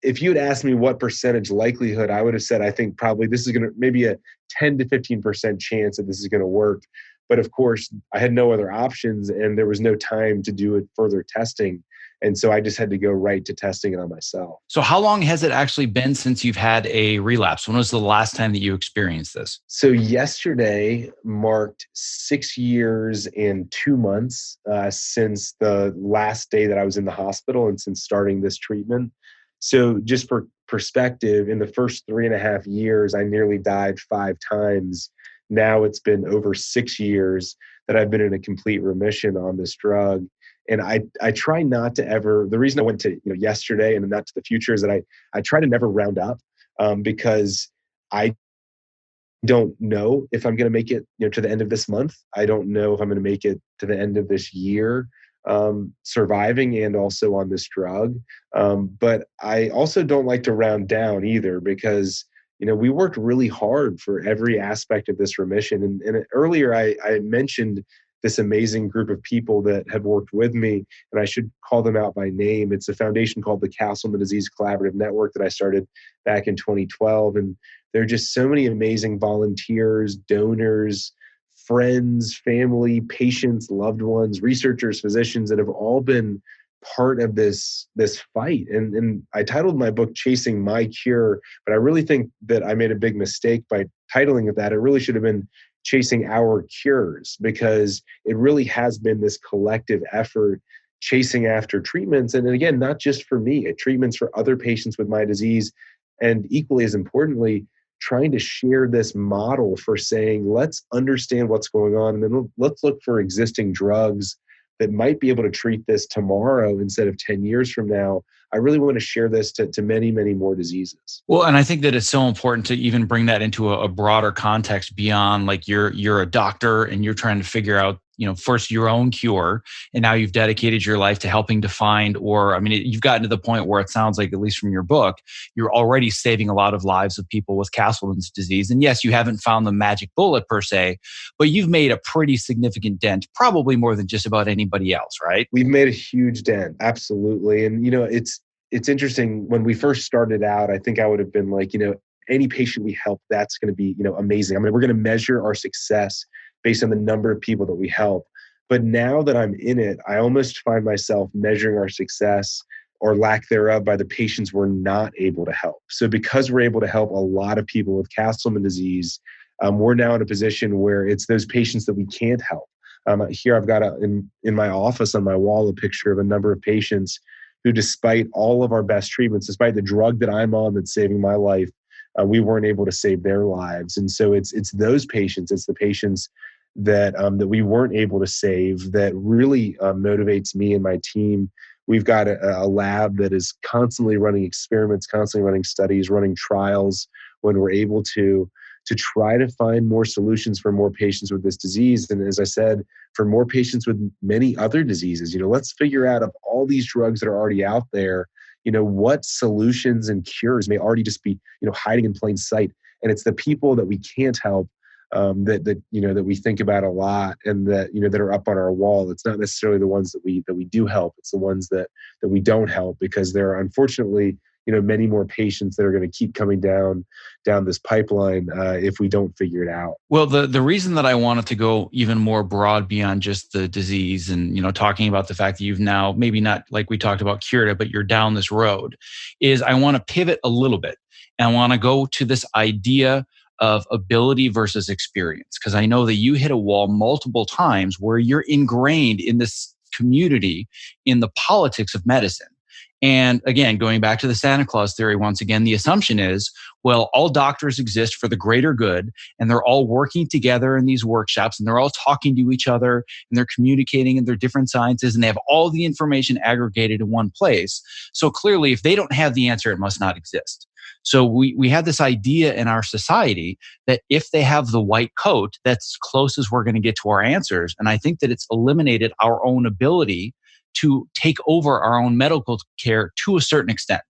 Speaker 2: if you had asked me what percentage likelihood, I would have said I think probably this is going to maybe a 10 to 15% chance that this is going to work. But of course, I had no other options, and there was no time to do it further testing. And so I just had to go right to testing it on myself.
Speaker 1: So how long has it actually been since you've had a relapse? When was the last time that you experienced this?
Speaker 2: So yesterday marked 6 years and 2 months since the last day that I was in the hospital and since starting this treatment. So just for perspective, in the first 3.5 years, I nearly died 5 times. Now it's been over 6 years that I've been in a complete remission on this drug. And I try not to ever, the reason I went to yesterday and not to the future is that I try to never round up because I don't know if I'm going to make it to the end of this month. I don't know if I'm going to make it to the end of this year surviving and also on this drug. But I also don't like to round down either because we worked really hard for every aspect of this remission. And earlier I mentioned this amazing group of people that have worked with me, and I should call them out by name. It's a foundation called the Castleman Disease Collaborative Network that I started back in 2012. And there are just so many amazing volunteers, donors, friends, family, patients, loved ones, researchers, physicians that have all been part of this fight. And I titled my book Chasing My Cure, but I really think that I made a big mistake by titling it that. It really should have been Chasing Our Cures, because it really has been this collective effort chasing after treatments. And again, not just for me, treatments for other patients with my disease. And equally as importantly, trying to share this model for saying, let's understand what's going on, and then let's look for existing drugs that might be able to treat this tomorrow instead of 10 years from now. I really want to share this to many, many more diseases.
Speaker 1: Well, and I think that it's so important to even bring that into a broader context beyond like you're a doctor and you're trying to figure out, first your own cure, and now you've dedicated your life to helping to find, or I mean, you've gotten to the point where it sounds like, at least from your book, you're already saving a lot of lives of people with Castleman's disease. And yes, you haven't found the magic bullet per se, but you've made a pretty significant dent, probably more than just about anybody else, right?
Speaker 2: We've made a huge dent, absolutely. And it's interesting. When we first started out, I think I would have been like, any patient we help, that's going to be, amazing. I mean, we're going to measure our success based on the number of people that we help. But now that I'm in it, I almost find myself measuring our success or lack thereof by the patients we're not able to help. So because we're able to help a lot of people with Castleman disease, we're now in a position where it's those patients that we can't help. Here I've got in my office on my wall a picture of a number of patients who, despite all of our best treatments, despite the drug that I'm on that's saving my life, we weren't able to save their lives. And so it's those patients, it's the patients that we weren't able to save that really motivates me and my team. We've got a lab that is constantly running experiments, constantly running studies, running trials when we're able to try to find more solutions for more patients with this disease. And as I said, for more patients with many other diseases, let's figure out, of all these drugs that are already out there, what solutions and cures may already just be, hiding in plain sight. And it's the people that we can't help that we think about a lot, and that, that are up on our wall. It's not necessarily the ones that we do help. It's the ones that we don't help, because there are, unfortunately, many more patients that are going to keep coming down this pipeline if we don't figure it out.
Speaker 1: Well, the reason that I wanted to go even more broad beyond just the disease and, talking about the fact that you've now, maybe not like we talked about, cured it, but you're down this road, is I want to pivot a little bit. And I want to go to this idea of ability versus experience, because I know that you hit a wall multiple times where you're ingrained in this community, in the politics of medicine. And again, going back to the Santa Claus theory, once again, the assumption is, well, all doctors exist for the greater good, and they're all working together in these workshops, and they're all talking to each other, and they're communicating in their different sciences, and they have all the information aggregated in one place. So clearly, if they don't have the answer, it must not exist. So we have this idea in our society that if they have the white coat, that's as close as we're going to get to our answers. And I think that it's eliminated our own ability to take over our own medical care to a certain extent.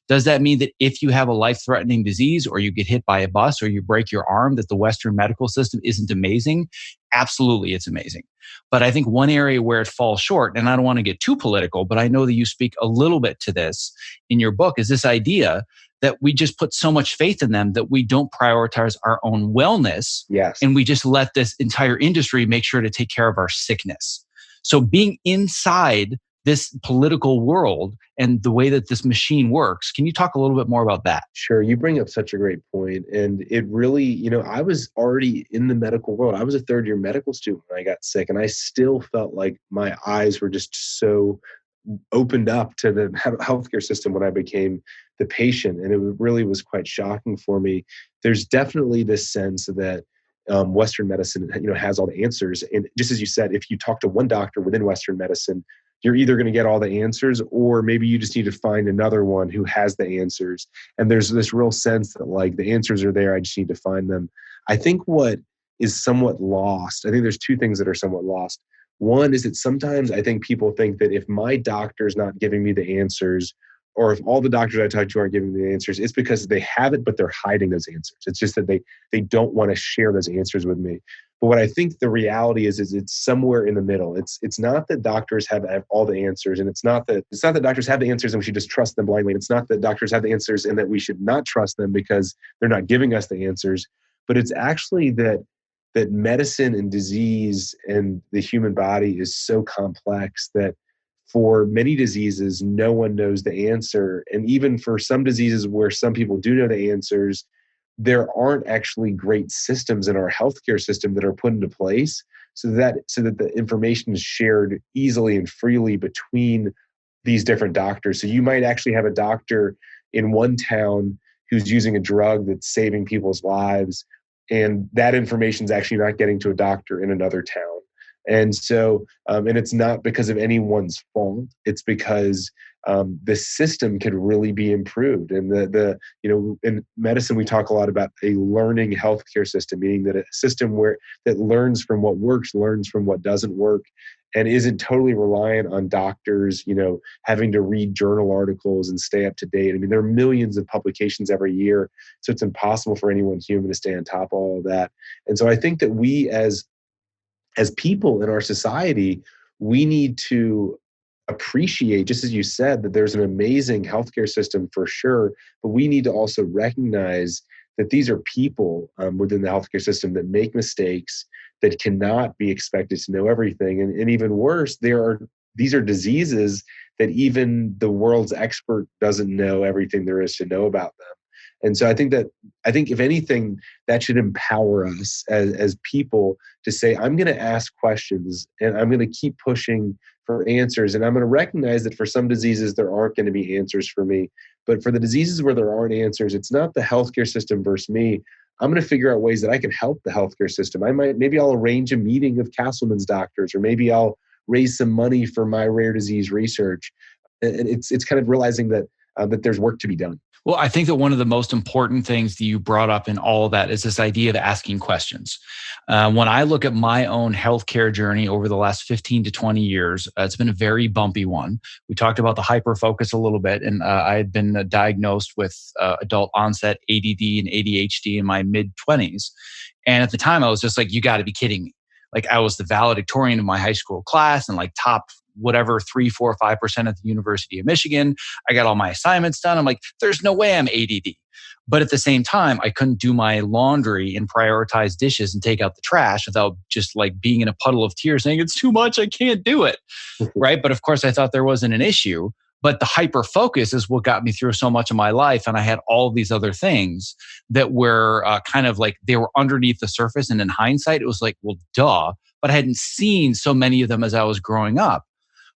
Speaker 1: Does that mean that if you have a life-threatening disease, or you get hit by a bus, or you break your arm, that the Western medical system isn't amazing? Absolutely, it's amazing. But I think one area where it falls short, and I don't want to get too political, but I know that you speak a little bit to this in your book, is this idea that we just put so much faith in them that we don't prioritize our own wellness.
Speaker 2: Yes.
Speaker 1: And we just let this entire industry make sure to take care of our sickness. So being inside this political world and the way that this machine works, can you talk a little bit more about that?
Speaker 2: Sure. You bring up such a great point. And it really, I was already in the medical world. I was a third-year medical student when I got sick, and I still felt like my eyes were just so opened up to the healthcare system when I became the patient. And it really was quite shocking for me. There's definitely this sense that Western medicine, has all the answers. And just as you said, if you talk to one doctor within Western medicine, you're either going to get all the answers, or maybe you just need to find another one who has the answers. And there's this real sense that, like, the answers are there, I just need to find them. I think what is somewhat lost, I think there's two things that are somewhat lost. One is that sometimes I think people think that if my doctor's not giving me the answers, or if all the doctors I talk to aren't giving me the answers, it's because they have it, but they're hiding those answers. It's just that they don't want to share those answers with me. But what I think the reality is it's somewhere in the middle. It's not that doctors have all the answers, and it's not that doctors have the answers and we should just trust them blindly. It's not that doctors have the answers and that we should not trust them because they're not giving us the answers. But it's actually that medicine and disease and the human body is so complex that for many diseases, no one knows the answer. And even for some diseases where some people do know the answers, there aren't actually great systems in our healthcare system that are put into place so that the information is shared easily and freely between these different doctors. So you might actually have a doctor in one town who's using a drug that's saving people's lives, and that information is actually not getting to a doctor in another town. And so, and it's not because of anyone's fault. It's because the system could really be improved. And in medicine, we talk a lot about a learning healthcare system, meaning that a system that learns from what works, learns from what doesn't work, and isn't totally reliant on doctors, having to read journal articles and stay up to date. I mean, there are millions of publications every year, so it's impossible for anyone human to stay on top of all of that. And so I think that we as people in our society, we need to appreciate, just as you said, that there's an amazing healthcare system for sure, but we need to also recognize that these are people within the healthcare system that make mistakes, that cannot be expected to know everything. And even worse, these are diseases that even the world's expert doesn't know everything there is to know about them. And so I think if anything, that should empower us as people to say, I'm going to ask questions and I'm going to keep pushing for answers. And I'm going to recognize that for some diseases, there aren't going to be answers for me. But for the diseases where there aren't answers, it's not the healthcare system versus me. I'm going to figure out ways that I can help the healthcare system. Maybe I'll arrange a meeting of Castleman's doctors, or maybe I'll raise some money for my rare disease research. And it's kind of realizing that there's work to be done.
Speaker 1: Well, I think that one of the most important things that you brought up in all of that is this idea of asking questions. When I look at my own healthcare journey over the last 15 to 20 years, it's been a very bumpy one. We talked about the hyperfocus a little bit, and I had been diagnosed with adult onset ADD and ADHD in my mid-20s. And at the time, I was just like, you got to be kidding me. Like, I was the valedictorian of my high school class and like top whatever 3, 4, 5% at the University of Michigan. I got all my assignments done. I'm like, there's no way I'm ADD. But at the same time, I couldn't do my laundry and prioritize dishes and take out the trash without just like being in a puddle of tears saying, it's too much, I can't do it. Right. But of course, I thought there wasn't an issue. But the hyper focus is what got me through so much of my life. And I had all these other things that were kind of like they were underneath the surface. And in hindsight, it was like, well, duh. But I hadn't seen so many of them as I was growing up.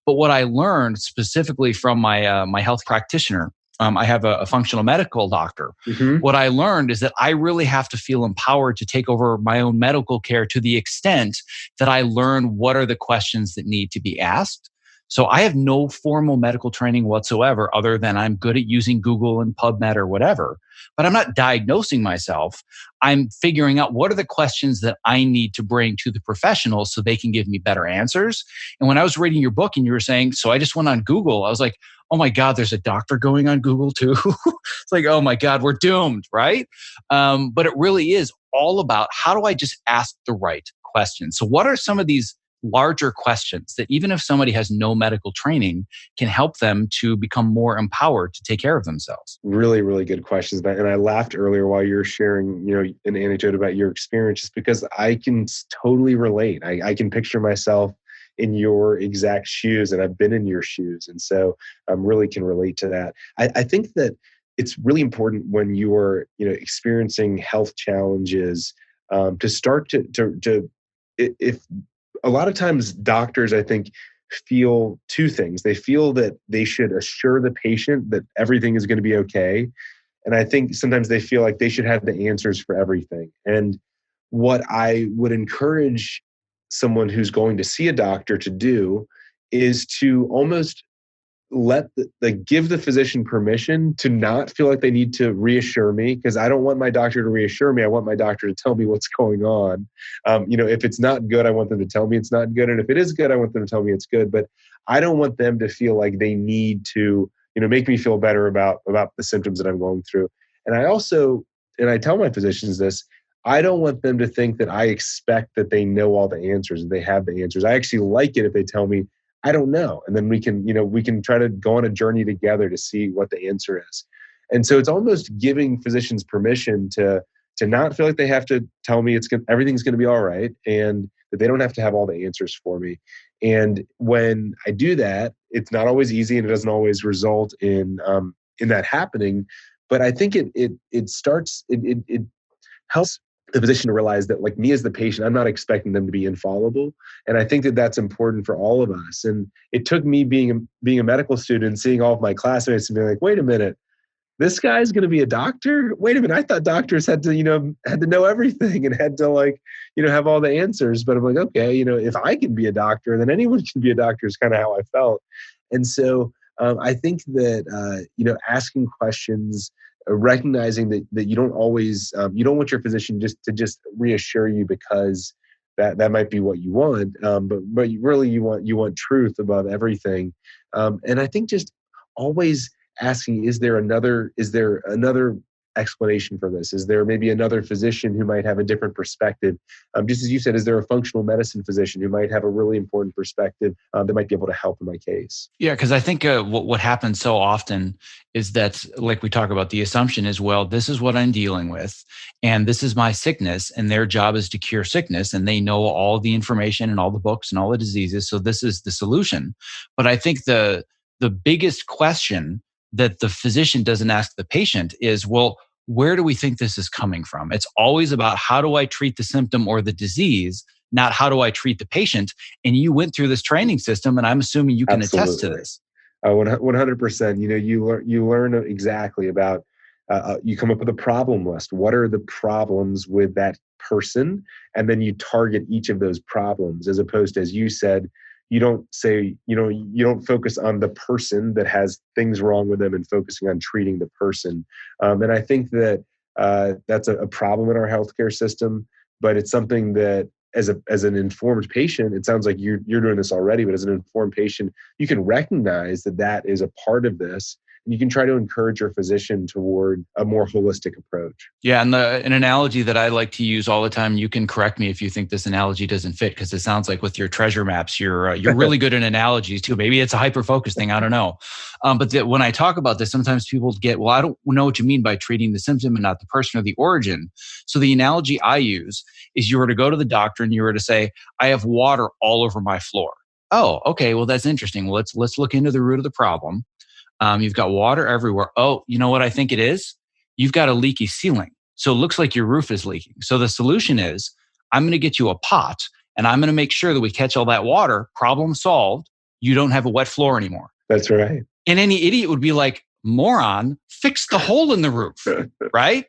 Speaker 1: But what I learned specifically from my health practitioner, I have a functional medical doctor. Mm-hmm. What I learned is that I really have to feel empowered to take over my own medical care to the extent that I learn what are the questions that need to be asked. So I have no formal medical training whatsoever other than I'm good at using Google and PubMed or whatever. But I'm not diagnosing myself. I'm figuring out what are the questions that I need to bring to the professionals so they can give me better answers. And when I was reading your book and you were saying, so I just went on Google, I was like, oh my God, there's a doctor going on Google too. It's like, oh my God, we're doomed, right? But it really is all about how do I just ask the right questions? So what are some of these larger questions that even if somebody has no medical training can help them to become more empowered to take care of themselves?
Speaker 2: Really, really good questions. And I laughed earlier while you were sharing, an anecdote about your experience, just because I can totally relate. I can picture myself in your exact shoes, and I've been in your shoes. And so I really can relate to that. I think that it's really important when you are, experiencing health challenges to start to if a lot of times doctors, I think, feel two things. They feel that they should assure the patient that everything is going to be okay. And I think sometimes they feel like they should have the answers for everything. And what I would encourage someone who's going to see a doctor to do is to almost give the physician permission to not feel like they need to reassure me, because I don't want my doctor to reassure me. I want my doctor to tell me what's going on. If it's not good, I want them to tell me it's not good. And if it is good, I want them to tell me it's good. But I don't want them to feel like they need to, make me feel better about the symptoms that I'm going through. And I tell my physicians this, I don't want them to think that I expect that they know all the answers and they have the answers. I actually like it if they tell me, I don't know. And then we can try to go on a journey together to see what the answer is. And so it's almost giving physicians permission to not feel like they have to tell me everything's going to be all right, and that they don't have to have all the answers for me. And when I do that, it's not always easy and it doesn't always result in that happening. But I think it helps the physician to realize that, like me as the patient, I'm not expecting them to be infallible. And I think that that's important for all of us. And it took me being a medical student and seeing all of my classmates and being like, wait a minute, this guy's going to be a doctor? Wait a minute, I thought doctors had to know everything and had to have all the answers. But I'm like, okay, if I can be a doctor, then anyone can be a doctor is kind of how I felt. And so I think that, asking questions, recognizing that you don't always, you don't want your physician just reassure you because that might be what you want. But you want truth above everything. And I think just always asking, is there another explanation for this? Is there maybe another physician who might have a different perspective? Just as you said, is there a functional medicine physician who might have a really important perspective that might be able to help in my case?
Speaker 1: Yeah, because I think what happens so often is that, like we talk about, the assumption is, well, this is what I'm dealing with, and this is my sickness, and their job is to cure sickness, and they know all the information and all the books and all the diseases, so this is the solution. But I think the biggest question that the physician doesn't ask the patient is, well, where do we think this is coming from? It's always about, how do I treat the symptom or the disease, not how do I treat the patient? And you went through this training system, and I'm assuming you can attest to
Speaker 2: Absolutely.
Speaker 1: this.
Speaker 2: 100%. You learn exactly about, you come up with a problem list. What are the problems with that person? And then you target each of those problems, as opposed to, as you said, you don't say, you don't focus on the person that has things wrong with them and focusing on treating the person. And I think that that's a problem in our healthcare system, but it's something that, as an informed patient, it sounds like you're doing this already, but as an informed patient, you can recognize that is a part of this, and you can try to encourage your physician toward a more holistic approach.
Speaker 1: Yeah, and an analogy that I like to use all the time, you can correct me if you think this analogy doesn't fit, because it sounds like with your treasure maps, you're really good at analogies too. Maybe it's a hyper focus thing, I don't know. When I talk about this, sometimes people get, well, I don't know what you mean by treating the symptom and not the person or the origin. So the analogy I use is, you were to go to the doctor and you were to say, I have water all over my floor. Oh, okay, well, that's interesting. Well, let's look into the root of the problem. You've got water everywhere. Oh, you know what I think it is? You've got a leaky ceiling. So it looks like your roof is leaking. So the solution is, I'm going to get you a pot, and I'm going to make sure that we catch all that water. Problem solved. You don't have a wet floor anymore.
Speaker 2: That's right.
Speaker 1: And any idiot would be like, moron, fix the hole in the roof, right?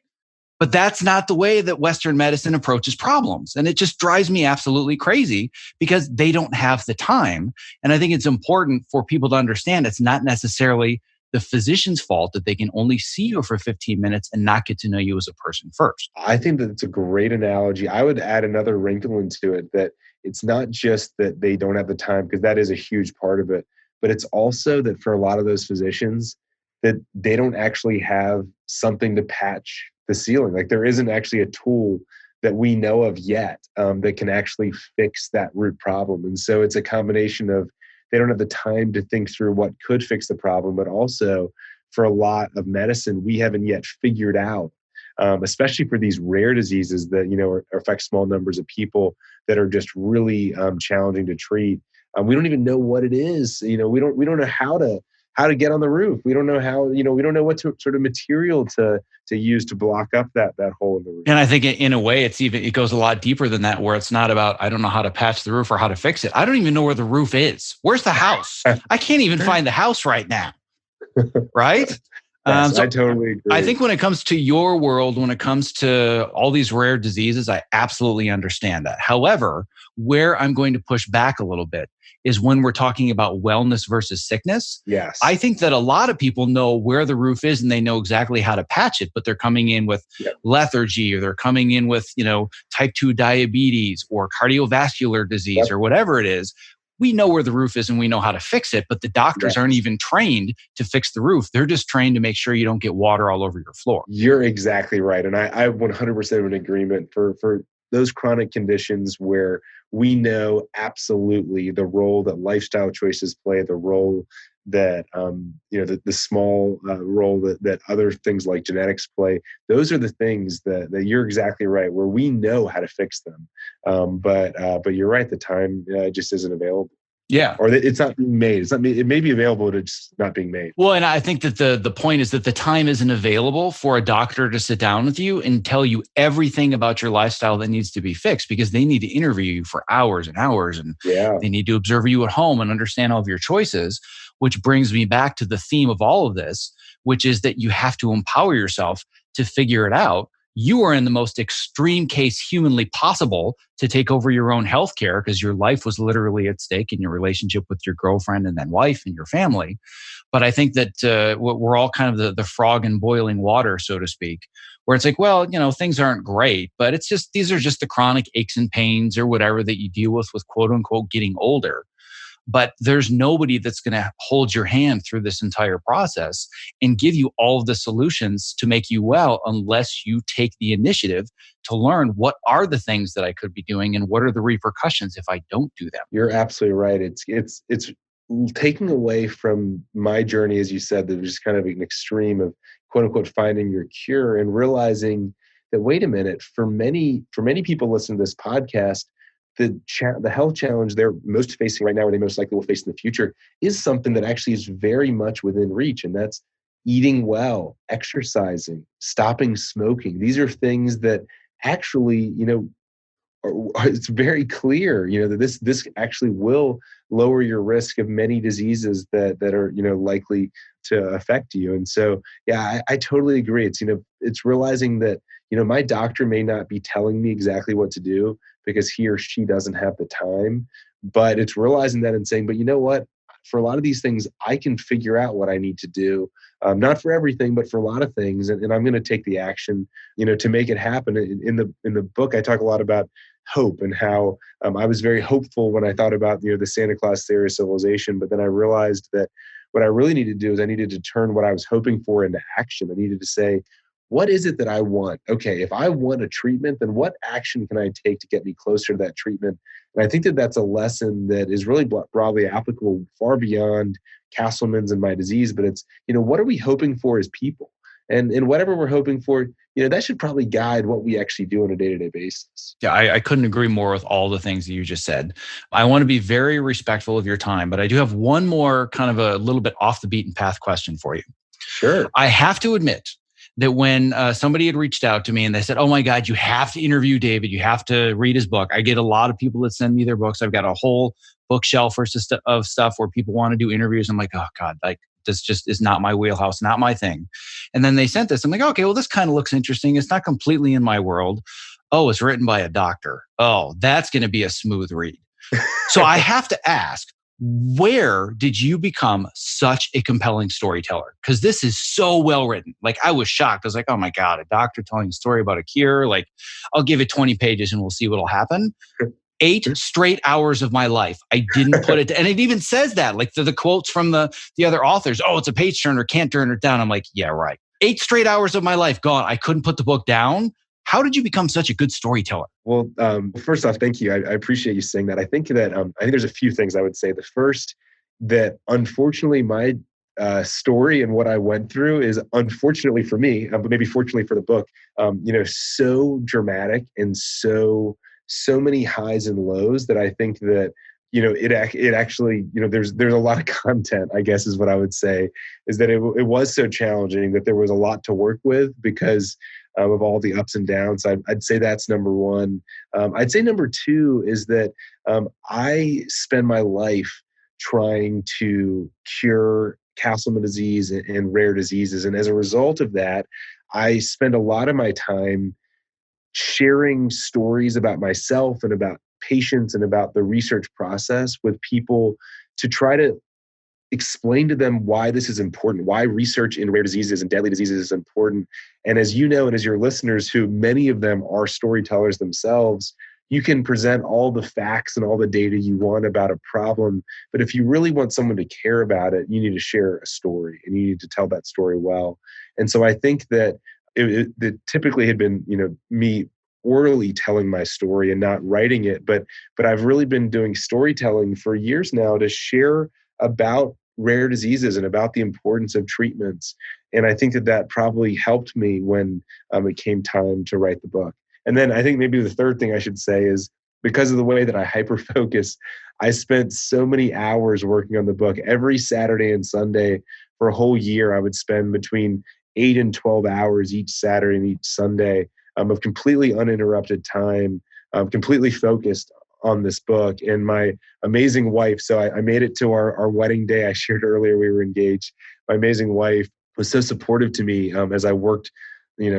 Speaker 1: But that's not the way that Western medicine approaches problems. And it just drives me absolutely crazy, because they don't have the time. And I think it's important for people to understand, it's not necessarily the physician's fault that they can only see you for 15 minutes and not get to know you as a person first.
Speaker 2: I think that it's a great analogy. I would add another wrinkle into it, that it's not just that they don't have the time, because that is a huge part of it, but it's also that for a lot of those physicians, that they don't actually have something to patch the ceiling. Like, there isn't actually a tool that we know of yet that can actually fix that root problem. And so it's a combination of, they don't have the time to think through what could fix the problem, but also for a lot of medicine, we haven't yet figured out, especially for these rare diseases that, affect small numbers of people, that are just really challenging to treat. We don't even know what it is. We don't know how to get on the roof. We don't know how, we don't know what sort of material to use to block up that hole in the roof.
Speaker 1: And I think in a way, it goes a lot deeper than that, where it's not about, I don't know how to patch the roof or how to fix it. I don't even know where the roof is. Where's the house? I can't even find the house right now. Right?
Speaker 2: Yes, I totally agree.
Speaker 1: I think when it comes to your world, when it comes to all these rare diseases, I absolutely understand that. However, where I'm going to push back a little bit is when we're talking about wellness versus sickness.
Speaker 2: Yes.
Speaker 1: I think that a lot of people know where the roof is and they know exactly how to patch it, but they're coming in with lethargy, or they're coming in with, type 2 diabetes or cardiovascular disease or whatever it is. We know where the roof is and we know how to fix it, but the doctors aren't even trained to fix the roof. They're just trained to make sure you don't get water all over your floor.
Speaker 2: You're exactly right. And I 100% in agreement for those chronic conditions where we know absolutely the role that lifestyle choices play, the role that, the small role that other things like genetics play. Those are the things that you're exactly right, where we know how to fix them. But you're right, the time just isn't available.
Speaker 1: Yeah.
Speaker 2: or that it's not being made. It may be available, but it's not being made.
Speaker 1: Well, and I think that the point is that the time isn't available for a doctor to sit down with you and tell you everything about your lifestyle that needs to be fixed, because they need to interview you for hours and hours, and
Speaker 2: Yeah.
Speaker 1: they need to observe you at home and understand all of your choices, which brings me back to the theme of all of this, which is that you have to empower yourself to figure it out. You are in the most extreme case humanly possible to take over your own healthcare, because your life was literally at stake in your relationship with your girlfriend and then wife and your family. But I think that we're all kind of the frog in boiling water, so to speak, where it's like, well, things aren't great, but it's just, these are just the chronic aches and pains or whatever that you deal with quote unquote getting older. But there's nobody that's going to hold your hand through this entire process and give you all of the solutions to make you well, unless you take the initiative to learn what are the things that I could be doing and what are the repercussions if I don't do them.
Speaker 2: You're absolutely right. It's taking away from my journey, as you said, that was just kind of an extreme of quote unquote finding your cure, and realizing that, wait a minute, for many people listening to this podcast, the health challenge they're most facing right now, or they most likely will face in the future, is something that actually is very much within reach, and that's eating well, exercising, stopping smoking. These are things that actually, it's very clear, that this actually will lower your risk of many diseases that are, likely to affect you. And so, yeah, I totally agree. It's realizing that, my doctor may not be telling me exactly what to do because he or she doesn't have the time, but it's realizing that and saying, but you know what? For a lot of these things, I can figure out what I need to do. Not for everything, but for a lot of things, and I'm going to take the action, to make it happen. In the book, I talk a lot about hope and how I was very hopeful when I thought about the Santa Claus theory of civilization, but then I realized that what I really needed to do is I needed to turn what I was hoping for into action. I needed to say, what is it that I want? Okay, if I want a treatment, then what action can I take to get me closer to that treatment? And I think that that's a lesson that is really broadly applicable far beyond Castleman's and my disease, but it's, what are we hoping for as people? And whatever we're hoping for, that should probably guide what we actually do on a day-to-day basis.
Speaker 1: Yeah, I couldn't agree more with all the things that you just said. I want to be very respectful of your time, but I do have one more kind of a little bit off the beaten path question for you.
Speaker 2: Sure.
Speaker 1: I have to admit that when somebody had reached out to me and they said, oh my God, you have to interview David. You have to read his book. I get a lot of people that send me their books. I've got a whole bookshelf of stuff where people want to do interviews. I'm like, oh God, like this just is not my wheelhouse, not my thing. And then they sent this. I'm like, okay, well, this kind of looks interesting. It's not completely in my world. Oh, it's written by a doctor. Oh, that's going to be a smooth read. So I have to ask, where did you become such a compelling storyteller? Because this is so well written. Like, I was shocked. I was like, oh my God, a doctor telling a story about a cure. Like, I'll give it 20 pages and we'll see what'll happen. 8 straight hours of my life. I didn't put it, and it even says that, like the quotes from the other authors. Oh, it's a page turner, can't turn it down. I'm like, yeah, right. 8 straight hours of my life gone. I couldn't put the book down. How did you become such a good storyteller?
Speaker 2: Well, first off, thank you. I appreciate you saying that. I think there's a few things I would say. The first, that unfortunately my story and what I went through is, unfortunately for me, but maybe fortunately for the book, so dramatic and so many highs and lows that I think that it actually, there's a lot of content, I guess is what I would say, is that it was so challenging that there was a lot to work with because of all the ups and downs. I'd say that's number one. I'd say number two is that I spend my life trying to cure Castleman disease and rare diseases. And as a result of that, I spend a lot of my time sharing stories about myself and about patients and about the research process with people to try to explain to them why this is important, why research in rare diseases and deadly diseases is important. And as you know, and as your listeners, who many of them are storytellers themselves, you can present all the facts and all the data you want about a problem. But if you really want someone to care about it, you need to share a story and you need to tell that story well. And so I think that it typically had been, me orally telling my story and not writing it, but I've really been doing storytelling for years now to share about rare diseases and about the importance of treatments. And I think that probably helped me when it came time to write the book. And then I think maybe the third thing I should say is because of the way that I hyper-focus, I spent so many hours working on the book. Every Saturday and Sunday for a whole year, I would spend between 8 and 12 hours each Saturday and each Sunday of completely uninterrupted time, completely focused on this book. And my amazing wife, so I made it to our wedding day. I shared earlier we were engaged. My amazing wife was so supportive to me as I worked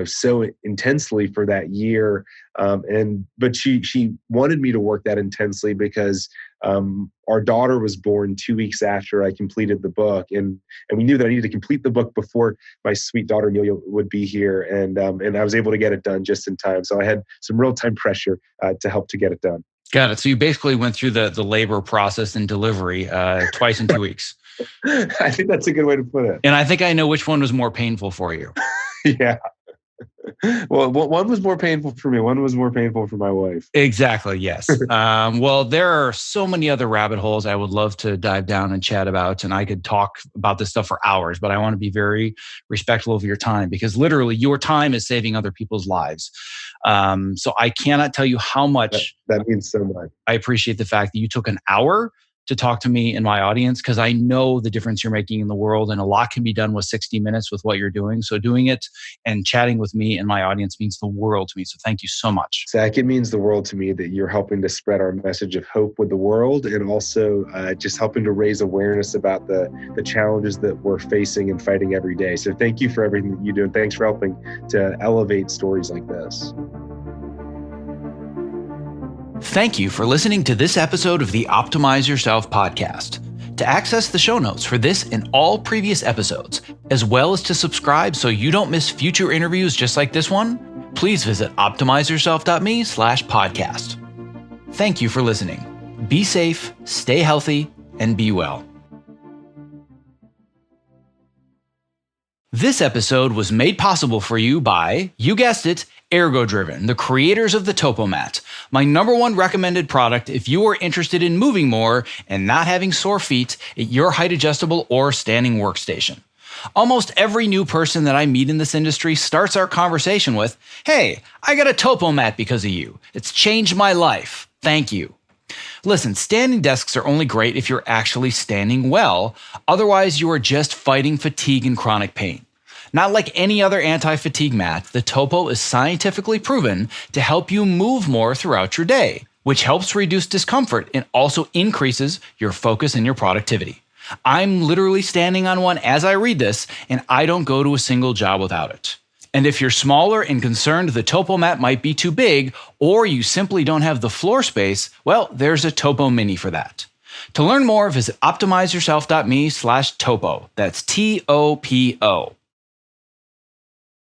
Speaker 2: so intensely for that year. But she wanted me to work that intensely because our daughter was born 2 weeks after I completed the book. And we knew that I needed to complete the book before my sweet daughter Amelia would be here. And I was able to get it done just in time. So I had some real time pressure to help to get it done.
Speaker 1: Got it. So you basically went through the labor process and delivery twice in 2 weeks.
Speaker 2: I think that's a good way to put it.
Speaker 1: And I think I know which one was more painful for you.
Speaker 2: Yeah. Well, one was more painful for me. One was more painful for my wife.
Speaker 1: Exactly. Yes. Well, there are so many other rabbit holes I would love to dive down and chat about, and I could talk about this stuff for hours, but I want to be very respectful of your time because literally your time is saving other people's lives. So I cannot tell you how much
Speaker 2: that means so much.
Speaker 1: I appreciate the fact that you took an hour to talk to me and my audience because I know the difference you're making in the world, and a lot can be done with 60 minutes with what you're doing. So doing it and chatting with me and my audience means the world to me. So thank you so much.
Speaker 2: Zach, it means the world to me that you're helping to spread our message of hope with the world, and also just helping to raise awareness about the challenges that we're facing and fighting every day. So thank you for everything that you do, and thanks for helping to elevate stories like this.
Speaker 1: Thank you for listening to this episode of the Optimize Yourself podcast. To access the show notes for this and all previous episodes, as well as to subscribe so you don't miss future interviews just like this one, please visit optimizeyourself.me/podcast. Thank you for listening. Be safe, stay healthy, and be well. This episode was made possible for you by, you guessed it, ErgoDriven, the creators of the TopoMat, my #1 recommended product if you are interested in moving more and not having sore feet at your height adjustable or standing workstation. Almost every new person that I meet in this industry starts our conversation with, "Hey, I got a TopoMat because of you. It's changed my life. Thank you." Listen, standing desks are only great if you're actually standing well. Otherwise, you are just fighting fatigue and chronic pain. Not like any other anti-fatigue mat, the Topo is scientifically proven to help you move more throughout your day, which helps reduce discomfort and also increases your focus and your productivity. I'm literally standing on one as I read this, and I don't go to a single job without it. And if you're smaller and concerned the Topo mat might be too big, or you simply don't have the floor space, well, there's a Topo Mini for that. To learn more, visit optimizeyourself.me/topo. That's TOPO.